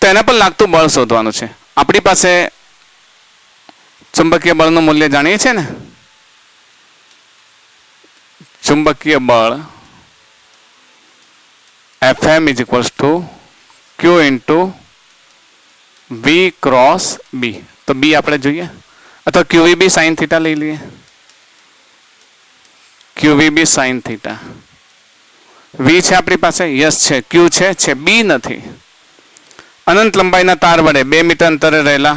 તો એના પર લાગતું બળ શોધવાનું છે. આપણી પાસે ચુંબકીય બળનું મૂલ્ય જાણીએ છીએ ને. ચુંબકીય બળ Fm = Q × V × B. તો B આપણે જોઈએ, અથવા QVB sin θ લઈ લઈએ. QVB sin θ. V છે આપણી પાસે, યસ છે. Q છે, B નથી. અનંત લંબાઈના તાર વડે 2 મીટર અંતરે રહેલા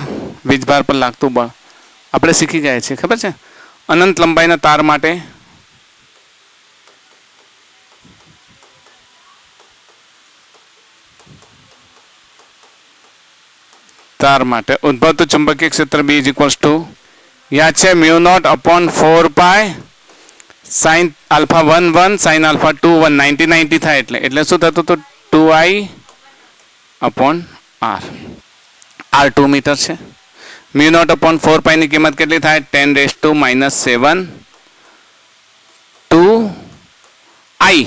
વીજભાર પર લાગતું બળ આપણે શીખી ગયા છીએ, ખબર છે? અનંત લંબાઈના તાર માટે ઉદ્ભવતું ચુંબકીય ક્ષેત્ર B = યાદ છે μ0/4π sin α11 sin α21 90 થાય એટલે શું થતું હતું? 2I/r. r 2 મીટર છે. μ0/4π ની કિંમત કેટલી થાય? 10⁻⁷ 2I.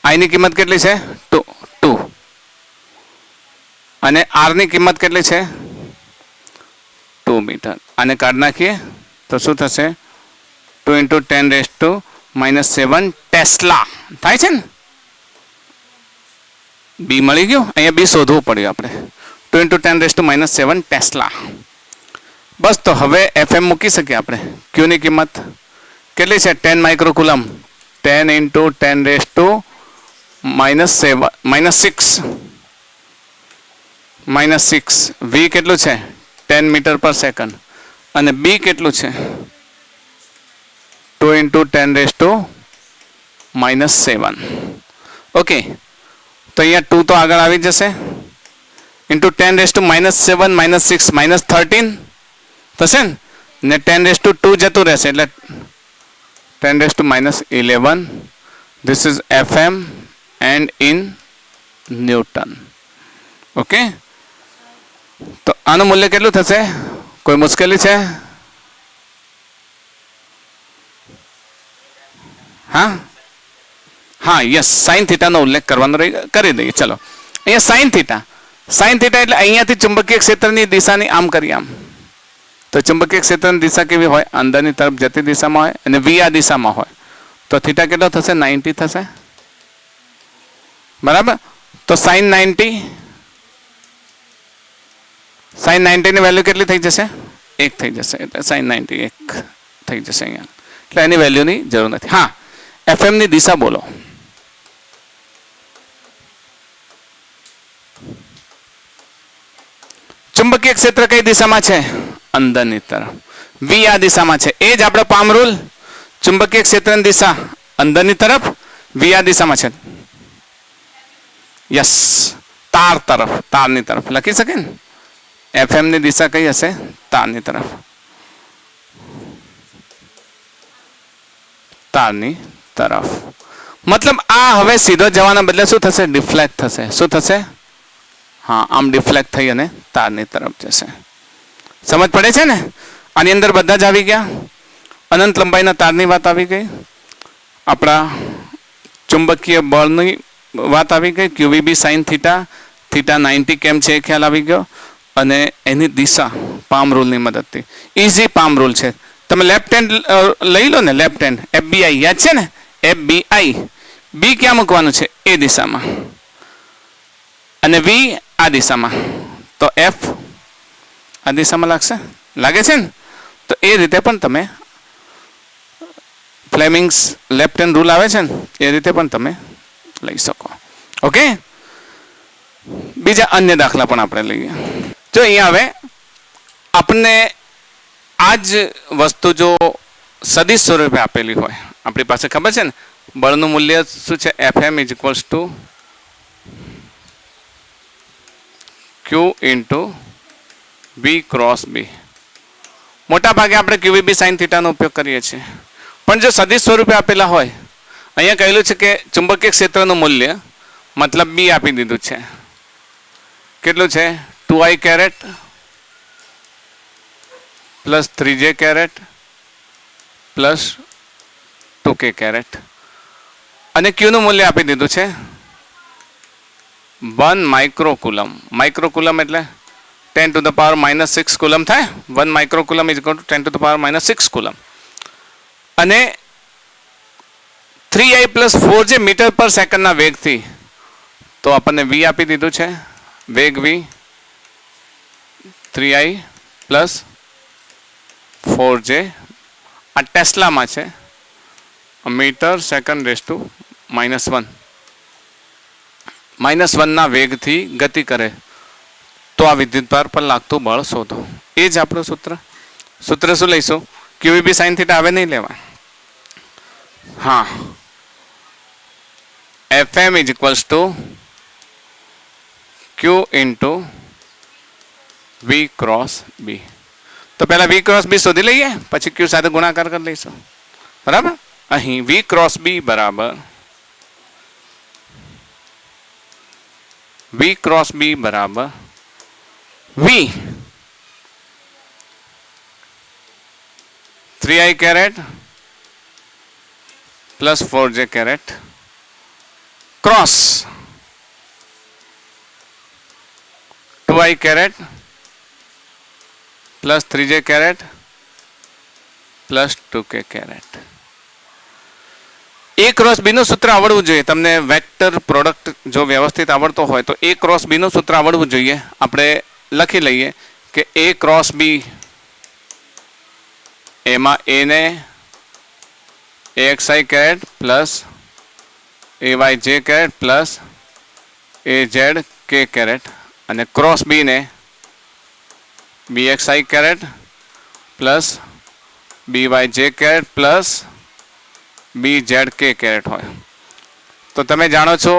I ની કિંમત કેટલી છે? 2. અને r ની કિંમત કેટલી છે? 2 મીટર. આને કાઢી નાખીએ તો શું થશે? 2 × 10⁻⁷ ટેસ્લા થાય છે ને. B મળી ગયું. અહીંયા B શોધવું પડ્યું આપણે. 2 × 10⁻⁷ ટેસ્લા. બસ, તો હવે Fm મૂકી શકીએ આપણે. Q ની કિંમત કેટલી છે? 10 માઇક્રોકુલમ. 10 × 10⁻⁶ V કેટલું છે? 10 મીટર પર સેકન્ડ. અને B કેટલું છે? 2 × 10⁻⁷. ઓકે, તો અહીંયા 2 તો આગળ આવી જશે. ઇન્ટુ 10⁻⁷ -6 -13 થશે ને. 10⁻² જતું રહેશે એટલે 10⁻11. This is Fm and in Newton. Okay, તો આનું મૂલ્ય કેટલું થશે? કોઈ મુશ્કેલી છે? હા, યસ, sin θ નો ઉલ્લેખ કરવાનો કરી દઈએ. ચલો, અહીંયા sin θ એટલે અહીંયાથી ચુંબકીય ક્ષેત્રની દિશાની આમ કરી આમ. તો ચુંબકીય ક્ષેત્રની દિશા કેવી હોય? અંદરની તરફ જતી દિશામાં હોય અને V આ દિશામાં હોય. તો θ કેટલો થશે? 90 થશે, બરાબર. તો sin 90 ની વેલ્યુ કેટલી થઈ જશે? 1 થઈ જશે એટલે sin 90 1 થઈ જશે અહીંયા એટલે એની વેલ્યુની જરૂર નથી. હા, FM ની દિશા બોલો. ચુંબકીય ક્ષેત્ર કઈ દિશામાં છે? અંદરની તરફ. V આ દિશામાં છે. એ જ આપણો પામ રૂલ. ચુંબકીય ક્ષેત્રની દિશા અંદરની તરફ, V આ દિશામાં છે. યસ, તાર તરફ, તારની તરફ લખી શકે ને. FM ની દિશા કઈ હશે? તારની તરફ. તારની તરફ. મતલબ આ હવે સીધો જવાના બદલે શું થશે? ડિફ્લેક્ટ થશે. શું થશે? હા, આમ ડિફ્લેક્ટ થઈ અને તારની તરફ જશે. સમજ પડે છે ને? આની અંદર બધા જ આવી ગયા. અનંત લંબાઈના તારની વાત આવી ગઈ. આપણા ચુંબકીય બળની વાત આવી ગઈ. QVB sin થીટા, થીટા 90 કેમ છે એ ખ્યાલ આવી ગયો. અને એની દિશા પામ રૂલની મદદથી. ઇઝી પામ રૂલ છે. તમે લેફ્ટ હેન્ડ લઈ લો ને, લેફ્ટ હેન્ડ FBI યાદ છે ને? FBI B ક્યાં મૂકવાનું છે? એ દિશામાં. અને V આ દિશામાં. તો F આ દિશામાં લાગશે. લાગે છે ને? તો એ રીતે પણ તમે ફ્લેમિંગ્સ લેફ્ટ હેન્ડ રૂલ આવે છે ને, એ રીતે પણ તમે લઈ શકો. ઓકે, બીજા અન્ય દાખલા પણ આપણે લઈએ. જો અહીંયા હવે આપણને આ જ વસ્તુ જો સદિશ સ્વરૂપે આપેલી હોય, આપણી પાસે ખબર છે ને બળનું મૂલ્ય શું છે? FM = Q × V × B. મોટા ભાગે આપણે QVB sin થીટાનો ઉપયોગ કરીએ છીએ. પણ જો સદિશ સ્વરૂપે આપેલા હોય, અહીંયા કહેલું છે કે ચુંબકીય ક્ષેત્રનું મૂલ્ય મતલબ B આપી દીધું છે. કેટલું છે? 2I caret plus 3J caret plus 2K caret. અને Q નું મૂલ્ય આપી દીધું છે 1 માઇક્રોકુલમ. માઇક્રોકુલમ એટલે 10⁻⁻6 કુલમ થાય. 1 માઇક્રોકુલમ = 10⁻⁻6 કુલમ. અને 3I + 4J મીટર પર સેકન્ડના વેગથી, તો આપણને V આપી દીધું છે. વેગ V 3I + 4J. આ ટેસ્લામાં છે. Metre second (−1). -1 ના વેગથી ગતિ કરે તો આ વિદ્યુતભાર પર લાગતું બળ શોધો. એ જ આપણું સૂત્ર. સૂત્ર શું લઈશું? QVB sin થીટા હવે નહીં લેવા. હા, FM = Q × V × B. તો પહેલા V × B શોધી લઈએ, પછી Q સાથે ગુણાકાર કરી લઈશું. બરાબર? અહીં V × B બરાબર V 3I caret plus 4J caret cross 2I caret plus 3J caret plus 2K caret. A × B નું સૂત્ર આવડવું જોઈએ. તમને વેક્ટર પ્રોડક્ટ જો વ્યવસ્થિત આવડતો હોય તો A × B નું સૂત્ર આવડવું જોઈએ. આપણે લખી લઈએ કે A × B, એમાં A ને AXI caret plus AYJ caret plus AZK caret, અને ક્રોસ B ને BXI caret plus BYJ caret plus BZK caret હોય. તો તમે જાણો છો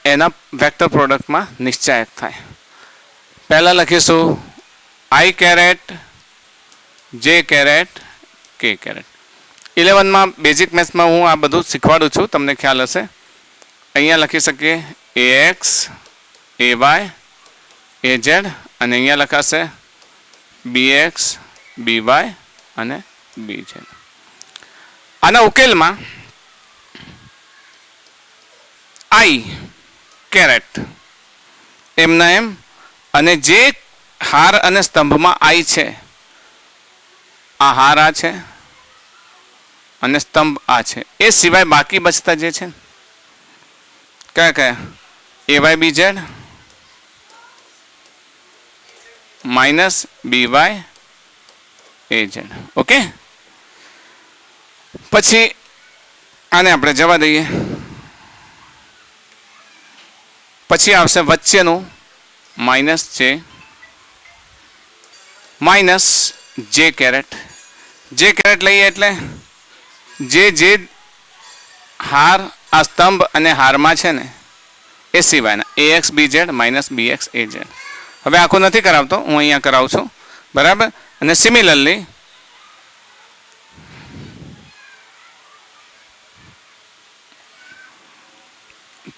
એના વેક્ટર પ્રોડક્ટમાં નિશ્ચાયક થાય. પહેલા લખીશું I caret J caret K caret. 11માં બેઝિક મેથ્સમાં હું આ બધું શીખવાડું છું, તમને ખ્યાલ હશે. અહીંયા લખી શકીએ AX AY AZ, અને અહીંયા લખાશે BX BY અને BZ. આના ઉકેલમાં I કેરેટ એમના એમ, અને જે હાર અને સ્તંભમાં I છે, આ હાર આ છે અને સ્તંભ આ છે, એ સિવાય બાકી બચતા જે છે કયા કયા? AYBZ - BY AZ. ઓકે, પછી આને આપણે જવા દઈએ. પછી આવશે વચ્ચેનું માઇનસ જે કેરેટ. જે કેરેટ લઈએ એટલે જે હાર આ સ્તંભ અને હારમાં છે ને એ સિવાયના AX BZ minus BX AZ. હવે આખું નથી કરાવતો, હું અહીંયા કરાવું છું, બરાબર. અને સિમિલરલી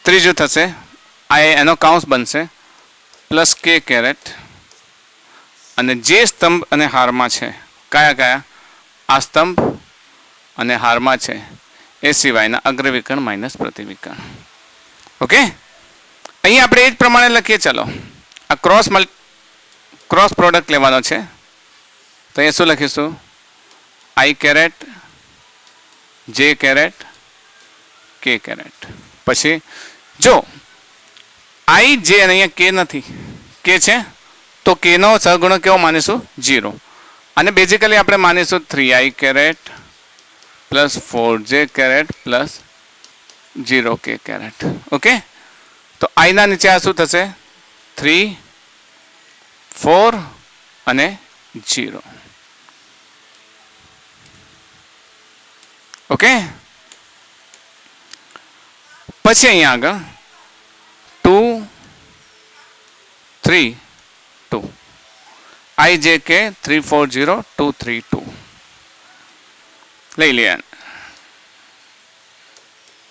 ત્રીજું થશે, આ એનો કાઉન્સ બનશે પ્લસ K કેરેટ. અને જે સ્તંભ અને હારમાં છે, કયા આ સ્તંભ અને હારમાં છે એ સિવાયના અગ્રવિકર્ણ માઇનસ પ્રતિવિકર્ણ. ઓકે, અહીં આપણે એ જ પ્રમાણે લખીએ. ચાલો આ ક્રોસ પ્રોડક્ટ લેવાનો છે, તો અહીંયા શું લખીશું? I caret J caret K caret. પછી જો I J અને અહીંયા K નથી, K છે તો K નો સહગુણક કેવો માનીશું? 0. અને બેઝિકલી આપણે માનીશું 3I caret plus 4J caret plus 0K caret. Okay, તો I ના નીચે આ શું થશે? 3, 4 અને 0. ઓકે, પછી અહીંયા આગળ 2, 3, 2 IJK 340 232 લઈ લઈએ.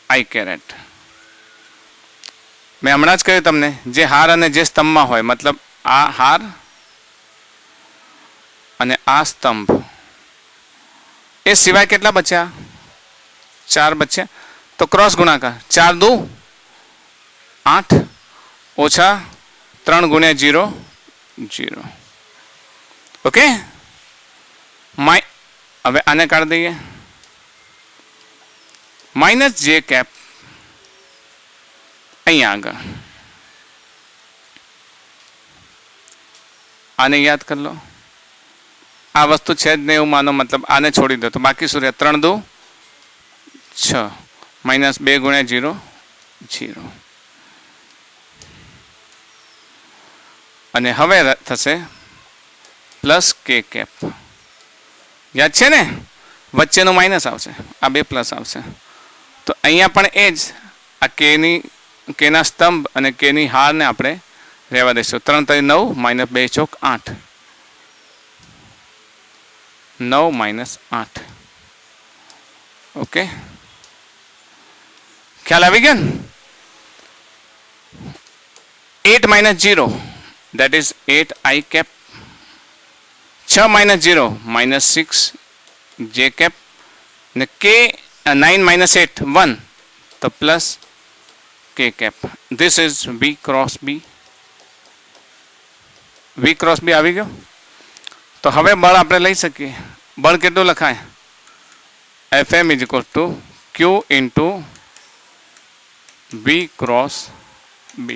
I કેરેટ મેં હમણાં જ કહ્યું તમને, જે હાર અને જે સ્તંભમાં હોય, મતલબ આ હાર અને આ સ્તંભ, એ સિવાય કેટલા બચ્યા? 4 બચ્યા. તો ક્રોસ ગુણાકાર 4 દુ 8 ઓછા 3 ગુણ્યા 0 0. ઓકે, હવે આને કાઢી દઈએ. માઇનસ જે કેપ અહીંયા આગળ, આને યાદ કરી લો. આ વસ્તુ છે જ નહીં એવું માનો, મતલબ આને છોડી દો તો બાકી શું રહે? 3 દુ 6 માઇનસ 2 ગુણ્યા 0 0. અને હવે થશે પ્લસ K કેપ. યાદ છે ને, વચ્ચેનું માઇનસ આવશે, આ 2 પ્લસ આવશે. તો અહીંયા પણ એ જ, આ કેના સ્તંભ અને કેની હારને આપણે રહેવા દઈશું. 3 3 9 માઇનસ 2 ચોક 8 9 માઇનસ 8. ઓકે, ખ્યાલ આવી ગયો ને? 8 minus 0 that is 8I cap. 6 minus 0 minus 6 J cap. ને K 9 minus 8 1 તો plus K cap. This is V cross B. V cross B આવી ગયો. તો હવે બળ આપણે લઈ શકીએ. બળ કેટલું લખાય? Fm is equal to Q into V cross B.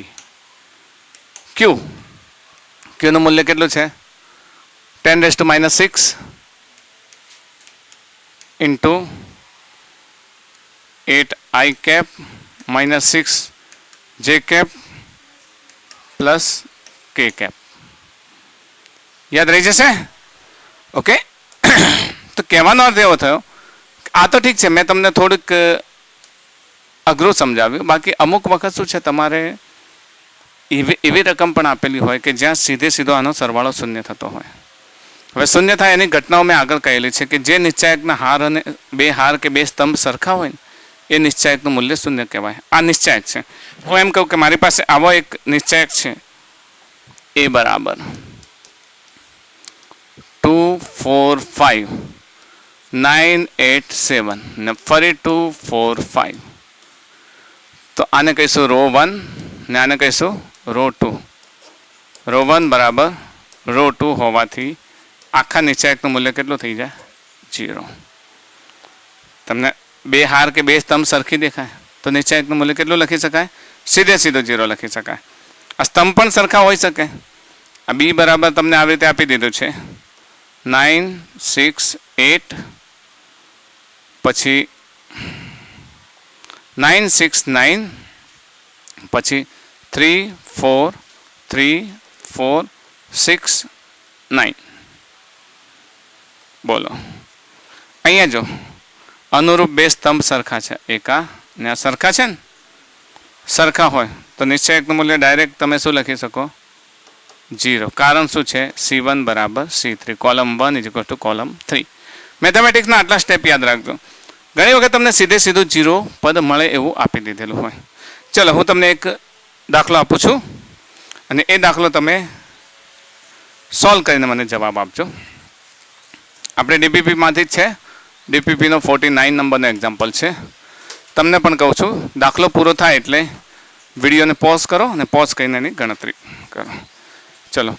Q નું મૂલ્ય કેટલું છે? 10 raised to minus 6 into 8I cap minus 6 J cap plus K cap. યાદ રહી જશે? ઓકે, તો કહેવાનો અર્થ એવો થયો, આ તો ઠીક છે, મેં તમને થોડુંક અઘરું સમજાવ્યું. બાકી અમુક વખત શું છે, તમારે એવી રકમ પણ આપેલી હોય કે જ્યાં સીધો આનો સરવાળો શૂન્ય થતો હોય. હવે શૂન્ય થાય એની ઘટનાઓ મેં આગળ કહેલી છે કે જે નિશ્ચાયકના હાર અને 2 હાર કે 2 સ્તંભ સરખા હોય ને એ નિશ્ચાયકનું મૂલ્ય શૂન્ય કહેવાય. આ નિશ્ચાયક છે. હું એમ કહું કે મારી પાસે આવો એક નિશ્ચાયક છે, એ બરાબર 2 4 5 9 8 7 ને ફરી 2 4 5. તો આને કહીશું રો 1 ને આને કહીશું રો 2. રો 1 બરાબર રો 2 હોવાથી આખા નિશ્ચાયકનું મૂલ્ય કેટલું થઈ જાય? 0. તમને 2 હાર કે 2 સ્તંભ સરખી દેખાય તો નિશ્ચાયકનું મૂલ્ય કેટલું લખી શકાય? સીધે 0 લખી શકાય. આ સ્તંભ પણ સરખા હોઈ શકે. આ બી બરાબર તમને આવી રીતે આપી દીધું છે 9 6 8 પછી 9 6 9 પછી 3 4 3 4 6 9. બોલો અહીંયા જો અનુરૂપ બે સ્તંભ સરખા છે, એક આ ને આ સરખા છે ને, સરખા હોય તો નિશ્ચયકનું મૂલ્ય ડાયરેક્ટ તમે શું લખી શકો? 0. કારણ શું છે? C1 બરાબર C3, column 1 is equal two column 3. મેથેમેટિક્સના આટલા સ્ટેપ યાદ રાખજો. ઘણી વખત તમને સીધે સીધું 0 પદ મળે એવું આપી દીધેલું હોય. ચલો હું તમને એક દાખલો આપું છું અને એ દાખલો તમે સોલ્વ કરીને મને જવાબ આપજો. આપણે ડીપીપીમાંથી જ છે, ડીપીપીનો 49 નંબરનો એક્ઝામ્પલ છે. તમને પણ કહું છું દાખલો પૂરો થાય એટલે વિડીયોને પોઝ કરો અને પોઝ કરીને એની ગણતરી કરો. ચલો,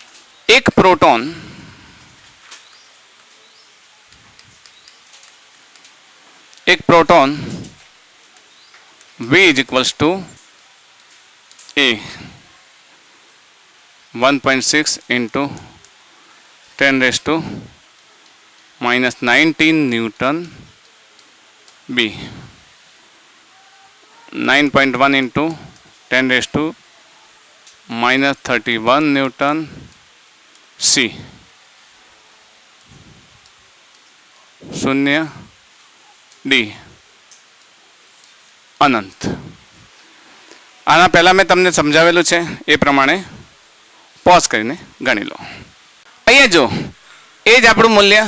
એક proton V is equals to A 1.6 into 10 raised to minus 19 Newton, B 9.1 into 10 raised to minus 31 Newton, C 0 D અનંત. આના પહેલાં મેં તમને સમજાવેલું છે એ પ્રમાણે પોઝ કરીને ગણી લો. અહીંયા જો એ જ આપણું મૂલ્ય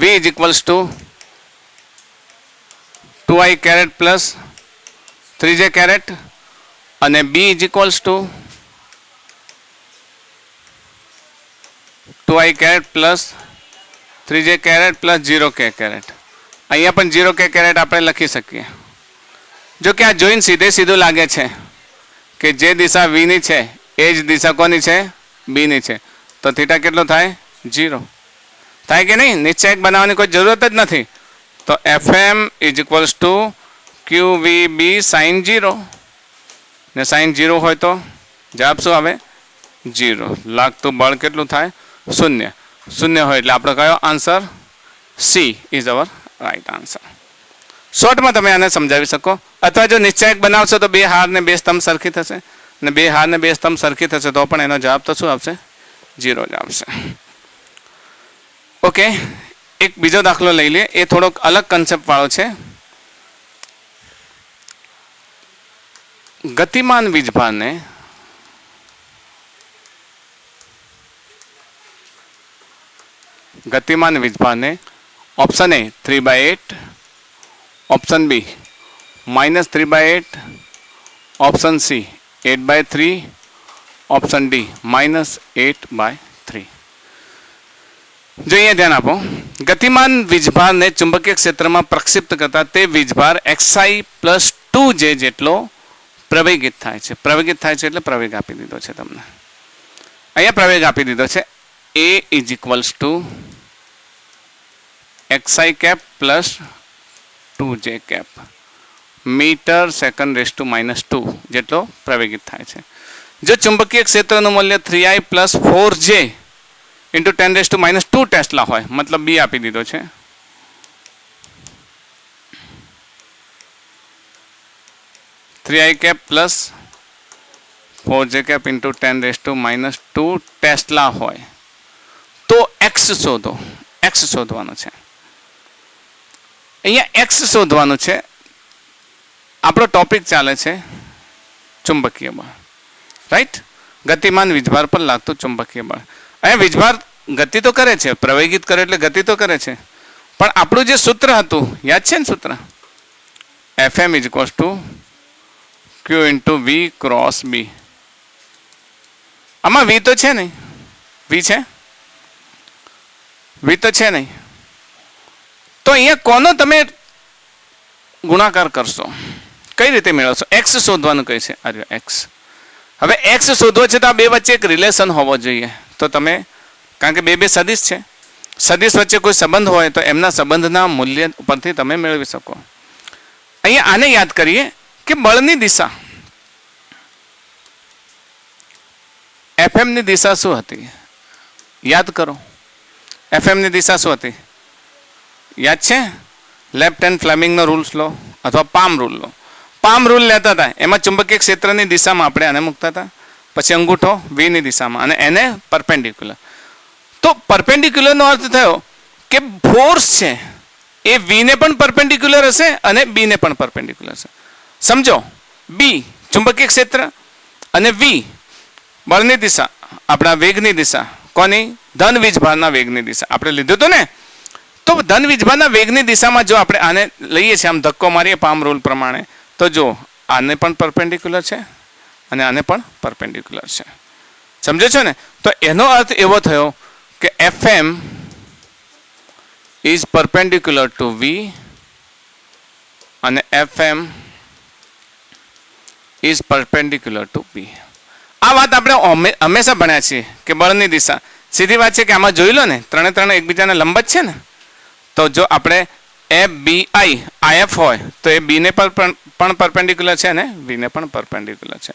V is equals to 2i caret plus 3j caret અને B is equals to 2i caret plus 3j caret plus 0k caret. અહીંયા પણ 0k કેરેટ આપણે લખી શકીએ. જો કે આ જોઈને સીધે સીધું લાગે છે કે જે દિશા V ની છે એ જ દિશા કોની છે? B ની છે. તો થીટા કેટલો થાય? 0 થાય કે નહીં? નિશ્ચયક બનાવવાની કોઈ જરૂરત જ નથી. તો FM is equals to QVB sine 0 ને સાઇન 0 હોય તો જવાબ શું આવે? 0. લાગતું બળ કેટલું થાય? 0. 0 હોય એટલે આપણો કયો answer? C is our right answer. શોર્ટમાં તમે આને સમજાવી શકો. અથવા જો નિશ્ચયક બનાવશો તો બે હાર ને બે સ્તંભ સરખી થશે અને બે હાર ને બે સ્તંભ સરખી થશે તો પણ એનો જવાબ તો શું આવશે? 0 જ આવશે. ઓકે, એક બીજો દાખલો લઈ લે. એ થોડોક અલગ કન્સેપ્ટ વાળો છે. ગતિમાન વીજભારને option A 3/8, option B -3/8, option C 8/3, option D -8/3. જો અહીંયા ધ્યાન આપો, ગતિમાન વીજભારને ચુંબકીય ક્ષેત્રમાં પ્રક્ષિપ્ત કરતા તે વીજભાર xi+2j જેટલો પ્રવેગિત થાય છે. પ્રવેગિત થાય છે એટલે પ્રવેગ આપી દીધો છે તમને. અહીંયા પ્રવેગ આપી દીધો છે A is equals to xi cap plus 2j cap metre second raise to -2 જેટલો પ્રવેગિત થાય છે. જો ચુંબકીય ક્ષેત્રનું મૂલ્ય 3i plus 4j into 10 raise to -2 tesla હોય, મતલબ B આપી દીધો છે. -3i cap plus 4j cap into 10 raise to -2 tesla હોય તો x શોધો. x શોધવાનું છે. અહીંયા x શોધવાનું છે. આપણો ટોપિક ચાલે છે ચુંબકીય બળ, રાઈટ? ગતિમાન વીજભાર પર લાગતું ચુંબકીય બળ. અહીંયા વીજભાર ગતિ તો કરે છે, પ્રવેગિત કરે એટલે ગતિ તો કરે છે, પણ આપણું જે સૂત્ર હતું યાદ છે ને? સૂત્ર FM is equals two Q into V cross B. આમાં V તો છે નહીં? V છે? V તો છે નહીં. તો અહીંયા કોનો તમે ગુણાકાર કરશો? કઈ રીતે મેળવશો? x શોધવાનું કહે છે. અરે x. હવે x શોધવો છે તો આ બે વચ્ચે એક રિલેશન હોવો જોઈએ. તો તમે, કારણ કે બે સદિશ છે, સદિશ વચ્ચે કોઈ સંબંધ હોય તો એમના સંબંધના મૂલ્ય પરથી તમે મેળવી શકો. અહીંયા આને યાદ કરીએ કે બળની દિશા, FM ની દિશા શું હતી? યાદ કરો. એફએમની દિશા શું હતી? યાદ છે? લેફ્ટ હેન્ડ ફ્લેમિંગનો રૂલ્સ લો અથવા પામ રૂલ લો. પામ રૂલ લેતા હતા, એમાં ચુંબકીય ક્ષેત્રની દિશામાં આપણે આને મૂકતા હતા, પછી અંગૂઠો વીની દિશામાં અને એને પરપેન્ડિક્યુલર. તો પરપેન્ડિક્યુલરનો અર્થ થયો કે ફોર્સ છે એ વીને પણ પરપેન્ડિક્યુલર હશે અને બીને પણ પરપેન્ડિક્યુલર હશે. સમજો, બી ચુંબકીય ક્ષેત્ર અને વી બળની દિશા, આપણા વેગની દિશા. કોની? ધન વીજભારના વેગની દિશા આપણે લીધું હતું ને. તો ધન વીજભારના વેગની દિશામાં જો આપણે આને લઈએ છીએ, આમ ધક્કો મારીએ પામ રૂલ પ્રમાણે, તો જો આને પણ પરપેન્ડિક્યુલર છે અને આને પણ પરપેન્ડિક્યુલર છે. સમજો છો ને? તો એનો અર્થ એવો થયો કે એફએમ ઇઝ પરપેન્ડિક્યુલર ટુ વી અને એફએમ ઇઝ પરપેન્ડિક્યુલર ટુ બી. આ વાત આપણે હંમેશા ભણ્યા છીએ કે બળની દિશા સીધી વાત છે કે આમાં જોઈ લો ને, ત્રણે ત્રણ એકબીજાને લંબ જ છે ને. તો જો આપણે એફ બી આઈ આઈએફ હોય તો એ બીને પણ પરપેન્ડિક્યુલર છે અને વીને પણ પરપેન્ડિક્યુલર છે.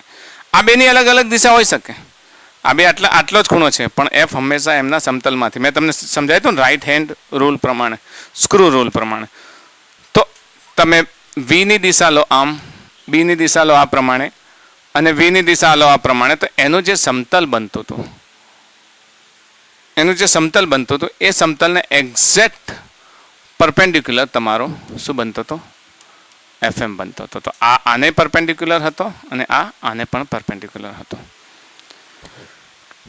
આ બેની અલગ અલગ દિશા હોઈ શકે. આ બે આટલો જ ખૂણો છે, પણ એફ હંમેશા એમના સમતલમાંથી. મેં તમને સમજાવ્યું હતું ને રાઈટ હેન્ડ રૂલ પ્રમાણે, સ્ક્રૂ રૂલ પ્રમાણે. તો તમે વીની દિશા લો આમ, બીની દિશા લો આ પ્રમાણે અને વીની દિશા લો આ પ્રમાણે, તો એનું જે સમતલ બનતું હતું એ સમતલને એક્ઝેક્ટ પરપેન્ડિક્યુલર તમારો શું બનતો હતો? એફએમ બનતો હતો. તો આ આને પરપેન્ડિક્યુલર હતો અને આ આને પણ પરપેન્ડિક્યુલર હતો.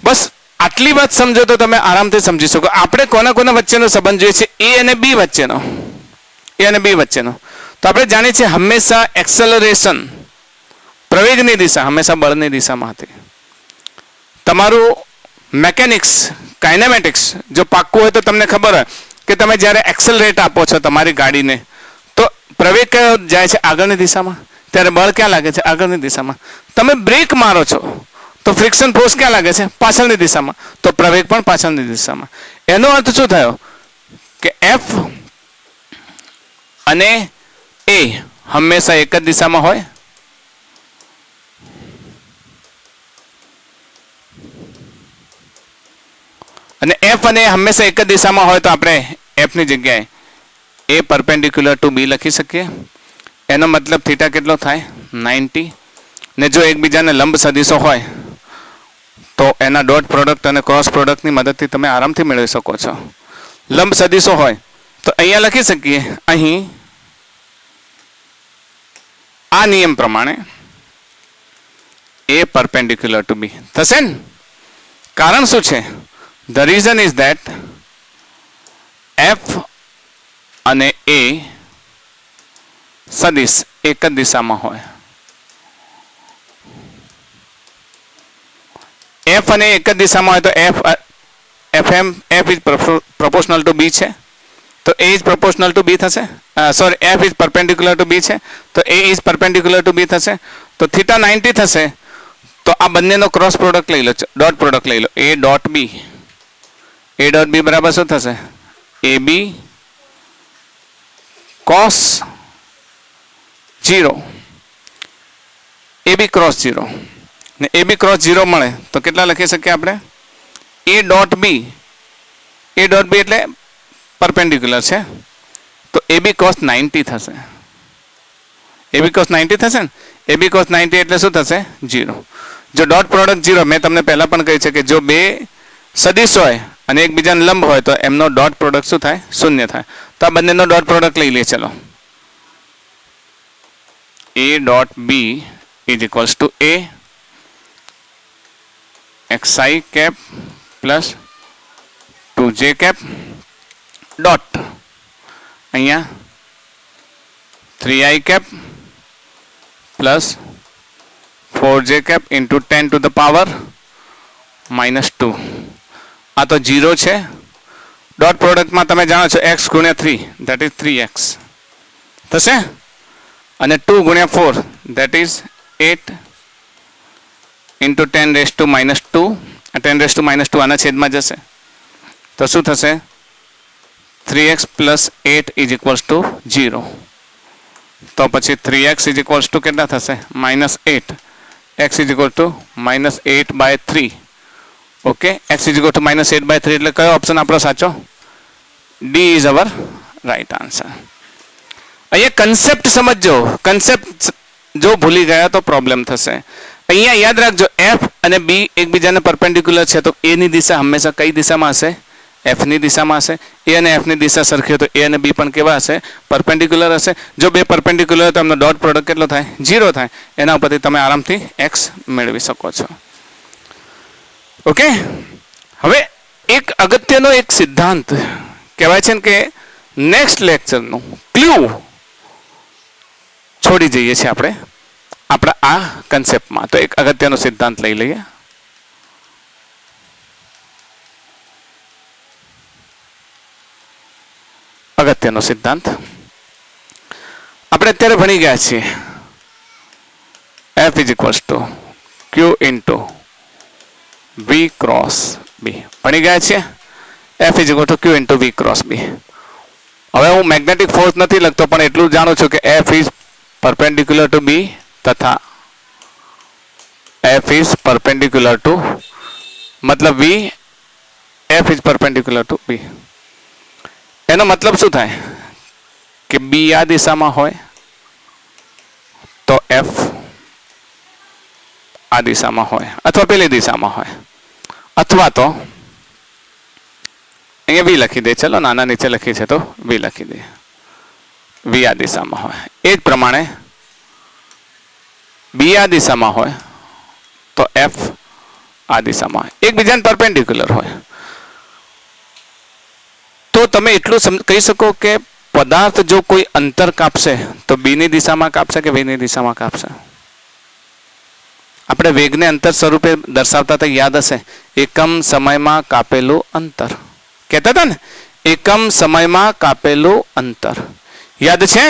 બસ આટલી વાત સમજો તો તમે આરામથી સમજી શકો. આપણે કોના કોના વચ્ચેનો સંબંધ જોઈએ છે? એ અને બી વચ્ચેનો. તો આપણે જાણીએ છીએ હંમેશા એક્સેલરેશન, પ્રવેગની દિશા હંમેશા બળની દિશામાં હતી. તમારું મેકેનિક્સ, કાઇનેમેટિક્સ જો પાક્કું હોય તો તમને ખબર હોય કે તમે જ્યારે એક્સેલરેટ આપો છો તમારી ગાડીને, તો પ્રવેગ કયો જાય છે? આગળની દિશામાં. ત્યારે બળ ક્યાં લાગે છે? આગળની દિશામાં. તમે બ્રેક મારો છો તો ફ્રિક્શન ફોર્સ ક્યાં લાગે છે? પાછળની દિશામાં. તો પ્રવેગ પણ પાછળની દિશામાં. એનો અર્થ શું થયો કે એફ અને એ હંમેશા એક જ દિશામાં હોય. અને એફ અને એ હંમેશા એક જ દિશામાં હોય તો આપણે એફની જગ્યાએ એ પરપેન્ડિક્યુલર ટુ બી લખી શકીએ. એનો મતલબ થીટા કેટલો થાય? 90. ને જો એકબીજાને લંબ સદિશો હોય તો એના ડોટ પ્રોડક્ટ અને ક્રોસ પ્રોડક્ટની મદદથી તમે આરામથી મેળવી શકો છો. લંબ સદિશો હોય તો અહીંયા લખી શકીએ, અહીં આ નિયમ પ્રમાણે એ પરપેન્ડિક્યુલર ટુ બી થશે ને. કારણ શું છે? The reason is that F અને A સદિશ એક જ દિશામાં હોય. F અને એક જ દિશામાં હોય તો F is proportional to B છે, તો A is proportional to B થશે. Sorry, F is perpendicular to B છે તો A is perpendicular to B થશે. તો થીટા 90 થશે. તો આ બંનેનો ક્રોસ પ્રોડક્ટ લઈ લો, ડોટ પ્રોડક્ટ લઈ લો. A ડોટ B બરાબર શું થશે? AB cos 0 AB ક્રોસ 0 ને AB ક્રોસ 0 મળે તો કેટલા લખી શકીએ આપણે? A ડોટ B એટલે પરપેન્ડિક્યુલર છે તો AB cos 90 થશે. AB cos 90 થશે ને. AB cos 90 એટલે શું થશે? 0. જો ડોટ પ્રોડક્ટ 0, મેં તમને પહેલા પણ કહ્યું છે કે જો બે સદિશ હોય અને એકબીજાને લંબ હોય તો એમનો ડોટ પ્રોડક્ટ શું થાય? 0 થાય. તો આ બંનેનો ડોટ પ્રોડક્ટ લઈ લઈએ. ચલો, A dot B is equals to A xi cap plus 2j cap dot અહીંયા 3i cap plus 4j cap into 10 to the power -2. આ તો 0 છે. ડોટ પ્રોડક્ટમાં તમે જાણો છો x ગુણ્યા 3 ધેટ ઇઝ 3x થશે અને 2 ગુણ્યા 4 that is 8 into 10 raise to -2. 10 raise to -2 આના છેદમાં જશે તો શું થશે? 3x plus 8 is equals two 0. તો પછી 3x ઇઝ ઇક્વલ્સ ટુ કેટલા થશે? -8. x is equal two -8/3. Okay, x is equal two -8/3 એટલે કયો ઓપ્શન આપણો સાચો? D is our right answer. અહીંયા કન્સેપ્ટ સમજજો. કન્સેપ્ટ જો ભૂલી ગયા તો પ્રોબ્લેમ થશે. અહીંયા યાદ રાખજો, એફ અને બી એકબીજાને પરપેન્ડિક્યુલર છે તો એ ની દિશા હંમેશા કઈ દિશામાં હશે? એફ ની દિશામાં હશે. એ અને એફ ની દિશા સરખી હોય તો એ અને બી પણ કેવા હશે? પરપેન્ડિક્યુલર હશે. જો બે પરપેન્ડિક્યુલર તો એમનો ડોટ પ્રોડક્ટ કેટલો થાય? 0 થાય. એના ઉપરથી તમે આરામથી એક્સ મેળવી શકો છો. ઓકે, હવે એક અગત્યનો એક સિદ્ધાંત કહેવાય છે ને કે નેક્સ્ટ લેક્ચરનું ક્લ્યુ છોડી જઈએ છીએ આપણે આપણા આ કન્સેપ્ટમાં. તો એક અગત્યનો સિદ્ધાંત લઈ લઈએ. અગત્યનો સિદ્ધાંત આપણે અત્યારે ભણી ગયા છીએ. F is equals two Q into V cross B ભણી ગયા છીએ. F is equal two Q into V cross B. હવે હું મેગ્નેટિક ફોર્સ નથી લખતો પણ એટલું જાણું છું કે F is perpendicular to B તથા F ઇઝ પરપેન્ડિક્યુલર ટુ મતલબ V F is perpendicular to B. એનો મતલબ શું થાય કે બી આ દિશામાં હોય તો એફ આ દિશામાં હોય અથવા પેલી દિશામાં હોય અથવા તો અહીંયા વી લખી દે. ચલો નાના નીચે લખી છે તો વી લખી દે. વી આ દિશામાં હોય. એ જ પ્રમાણે બી આ દિશામાં હોય તો એફ આ દિશામાં હોય. એકબીજાને પરપેન્ડિક્યુલર હોય. તો તમે એટલું કહી શકો કે પદાર્થ જો કોઈ અંતર કાપશે તો બી ની દિશામાં કાપશે કે વી ની દિશામાં કાપશે? આપણે વેગને અંતર સ્વરૂપે દર્શાવતા તો યાદ હશે, એકમ સમયમાં કાપેલું અંતર કહેતા હતા ને. એકમ સમયમાં કાપેલું અંતર યાદ છે?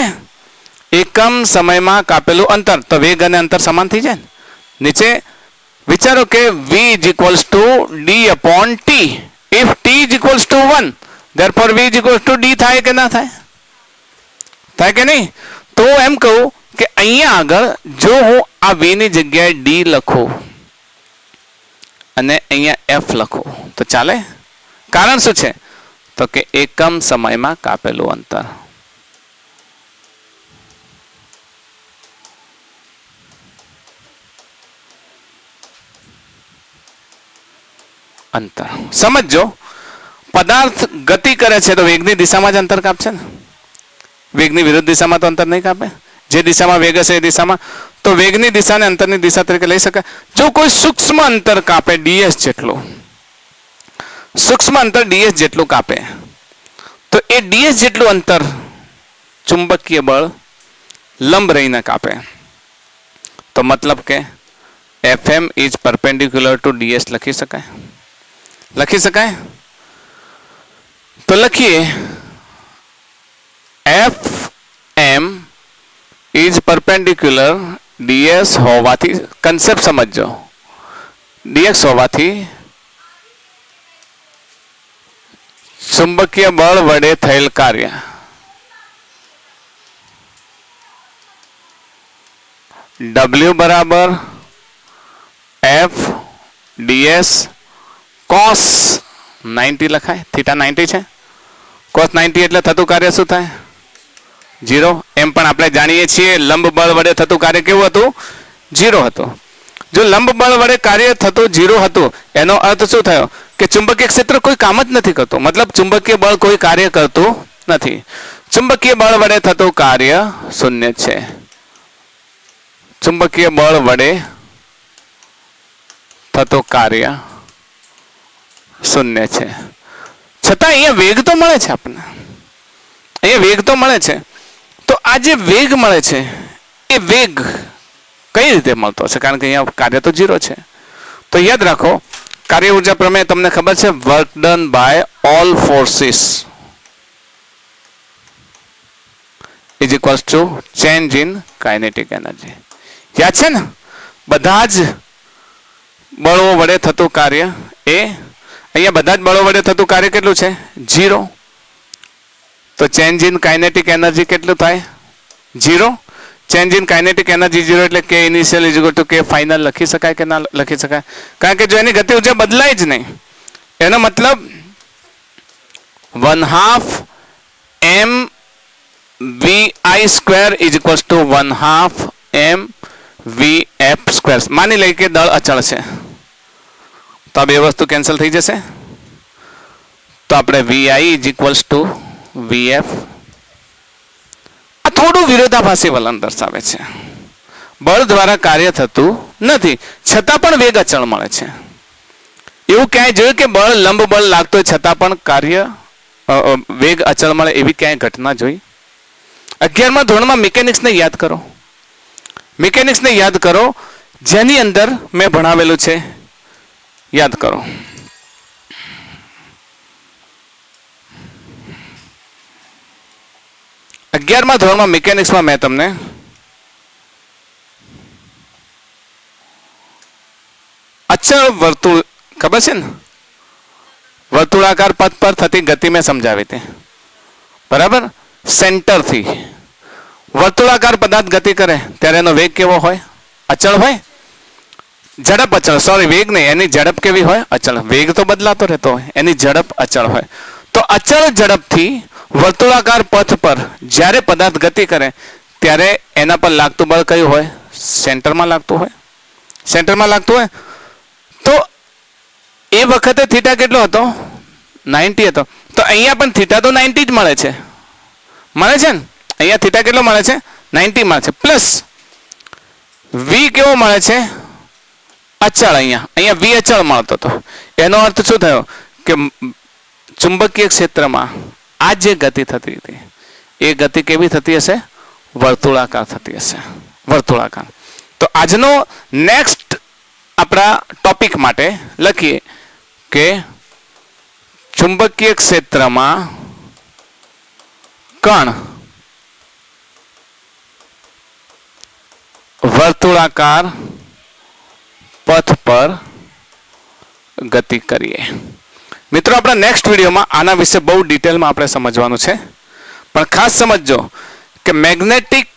એકમ સમયમાં કાપેલું અંતર તો વેગ અને અંતર સમાન થઈ જાય ને. નીચે વિચારો કે v is equals two D upon T. If T is equals two 1 therefore v is equals to d થાય કે ના થાય? થાય કે નહીં? તો એમ કહું કે અહીંયા આગળ જો હું આ v ની જગ્યાએ d લખું અને અહીંયા f લખું તો ચાલે? કારણ શું છે? તો કે એકમ સમયમાં કાપેલું અંતર. અંતર સમજો. પદાર્થ ગતિ કરે છે તો વેગની દિશામાં જ અંતર કાપશે ને. વેગની વિરુદ્ધ દિશામાં તો અંતર નહીં કાપે. જે દિશામાં વેગ હશે એ દિશામાં. તો વેગની દિશાને અંતરની દિશા તરીકે લઈ શકાય. જો કોઈ સૂક્ષ્મ અંતર કાપે ds જેટલું, સૂક્ષ્મ અંતર ds જેટલું કાપે તો એ ds જેટલું અંતર ચુંબકીય બળ લંબ રહીને કાપે. તો મતલબ કે Fm is perpendicular to ds લખી શકાય? લખી શકાય? તો લખીએ Fm ઇઝ પરપેન્ડિક્યુલર ds હોવાથી, કન્સેપ્ટ સમજો, dx હોવાથી ચુંબકીય બળ વડે થયેલ કાર્ય W બરાબર F ds cos 90 લખાય. થીટા 90 છે. cos 90 એટલે થતું કાર્ય શું થાય? 0. એમ પણ આપણે જાણીએ છીએ લંબ બળ વડે થતું કાર્ય કેવું હતું? 0 હતું. જો લંબ બળ વડે કાર્ય થતું 0 હતું એનો અર્થ શું થયો કે ચુંબકીય ક્ષેત્ર કોઈ કામ જ નથી કરતું. મતલબ ચુંબકીય બળ કોઈ કાર્ય કરતું નથી. ચુંબકીય બળ વડે થતું કાર્ય શૂન્ય છે. ચુંબકીય બળ વડે થતું કાર્ય શૂન્ય છે. છતાં અહીંયા વેગ તો મળે છે આપણને. અહીંયા વેગ તો મળે છે. તો આ જે વેગ મળે છે એ વેગ કઈ રીતે મળતો હશે? કારણ કે અહીંયા કાર્ય તો 0 છે. તો યાદ રાખો, કાર્ય ઉર્જા પ્રમેય તમને ખબર છે, work done by all forces is equals to change in kinetic energy. યાદ છે ને? બધા જ બળો વડે થતું કાર્ય એ અહીંયા બધા જ બળો વડે થતું કાર્ય કેટલું છે? 0. તો ચેન્જ ઇન કાઇનેટિક એનર્જી કેટલું થાય? 0. ચેન્જ ઇન કાઇનેટિક એનર્જી 0 એટલે કે ઇનિશિયલ ઇઝ ઇક્વલ ટુ કે ફાઇનલ લખી શકાય કે ના લખી શકાય? કારણ કે જો એની ગતિ ઉર્જા બદલાય જ નહીં એનો મતલબ 1/2 mvi square is equals two 1/2 mvf square. માની લઈએ કે દળ અચળ છે તો આ બે વસ્તુ કેન્સલ થઈ જશે. તો આપણે vi is equals two vf. આ થોડું વિરોધાભાસી વલણ દર્શાવે છે. બળ દ્વારા કાર્ય થતું નથી છતાં પણ વેગ અચળ મળે છે. એવું ક્યાંય જોયું કે બળ લંબ બળ લાગતો હોય છતાં પણ કાર્ય વેગ અચળ મળે એવી ક્યાંય ઘટના જોઈ? 11મા ધોરણમાં મિકેનિક્સને યાદ કરો. મિકેનિક્સને યાદ કરો જેની અંદર મેં ભણાવેલું છે, યાદ કરો. અગિયારમા ધોરણમાં મિકેનિક્સમાં મેં તમને અચળ વર્તુળ ખબર છે ને, વર્તુળાકાર પથ પર થતી ગતિ મેં સમજાવી હતી, બરાબર. સેન્ટરથી વર્તુળાકાર પદાર્થ ગતિ કરે ત્યારે એનો વેગ કેવો હોય? અચળ હોય. ઝડપ અચળ, સોરી વેગ નહીં, એની ઝડપ કેવી હોય? અચળ. વેગ તો બદલાતો રહેતો હોય, એની ઝડપ અચળ હોય. તો અચળ ઝડપથી વર્તુળાકાર પથ પર જ્યારે પદાર્થ ગતિ કરે ત્યારે એના પર લાગતું બળ કયું હોય? સેન્ટરમાં લાગતું હોય. સેન્ટરમાં લાગતું હોય તો એ વખતે થીટા કેટલો હતો? 90 હતો. તો અહીંયા પણ થીટા તો 90 જ મળે છે. મળે છે ને? અહીંયા થીટા કેટલો મળે છે? 90 મળે છે. પ્લસ વી કેવો મળે છે? અચળ. અહીંયા વી અચળ મળતો હતો. એનો અર્થ શું થયો કે ચુંબકીય ક્ષેત્રમાં આ જે ગતિ થતી હતી એ ગતિ કેવી થતી હશે? વર્તુળાકાર થતી હશે. વર્તુળાકાર. તો આજનો નેક્સ્ટ આપણા ટોપિક માટે લખીએ કે ચુંબકીય ક્ષેત્રમાં કણ વર્તુળાકાર પથ પર ગતિ કરીએ. મિત્રો આપણા નેક્સ્ટ વિડીયોમાં આના વિશે બહુ ડિટેલમાં આપણે સમજવાનું છે. પણ ખાસ સમજજો કે મેગ્નેટિક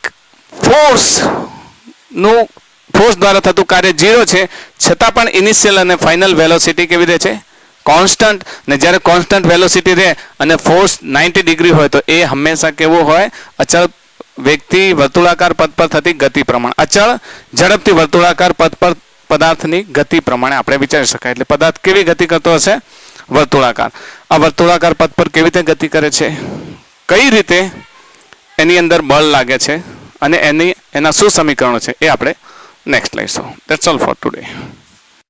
ફોર્સનું ફોર્સ દ્વારા થતું કાર્ય 0 છે છતાં પણ ઇનિશિયલ અને ફાઇનલ વેલોસિટી કેવી રહે છે? કોન્સ્ટન્ટ. ને જ્યારે કોન્સ્ટન્ટ વેલોસિટી રહે અને ફોર્સ 90 ડિગ્રી હોય તો એ હંમેશા કેવું હોય? અચળ વેગથી વર્તુળાકાર પથ પર થતી ગતિ પ્રમાણે, અચળ ઝડપથી વર્તુળાકાર પથ પર પદાર્થની ગતિ પ્રમાણે આપણે વિચારી શકાય. એટલે પદાર્થ કેવી ગતિ કરતો હશે? વર્તુળાકાર. આ વર્તુળાકાર પથ પર કેવી રીતે ગતિ કરે છે, કઈ રીતે એની અંદર બળ લાગે છે અને એના શું સમીકરણો છે એ આપણે નેક્સ્ટ લઈશું. That's all four today.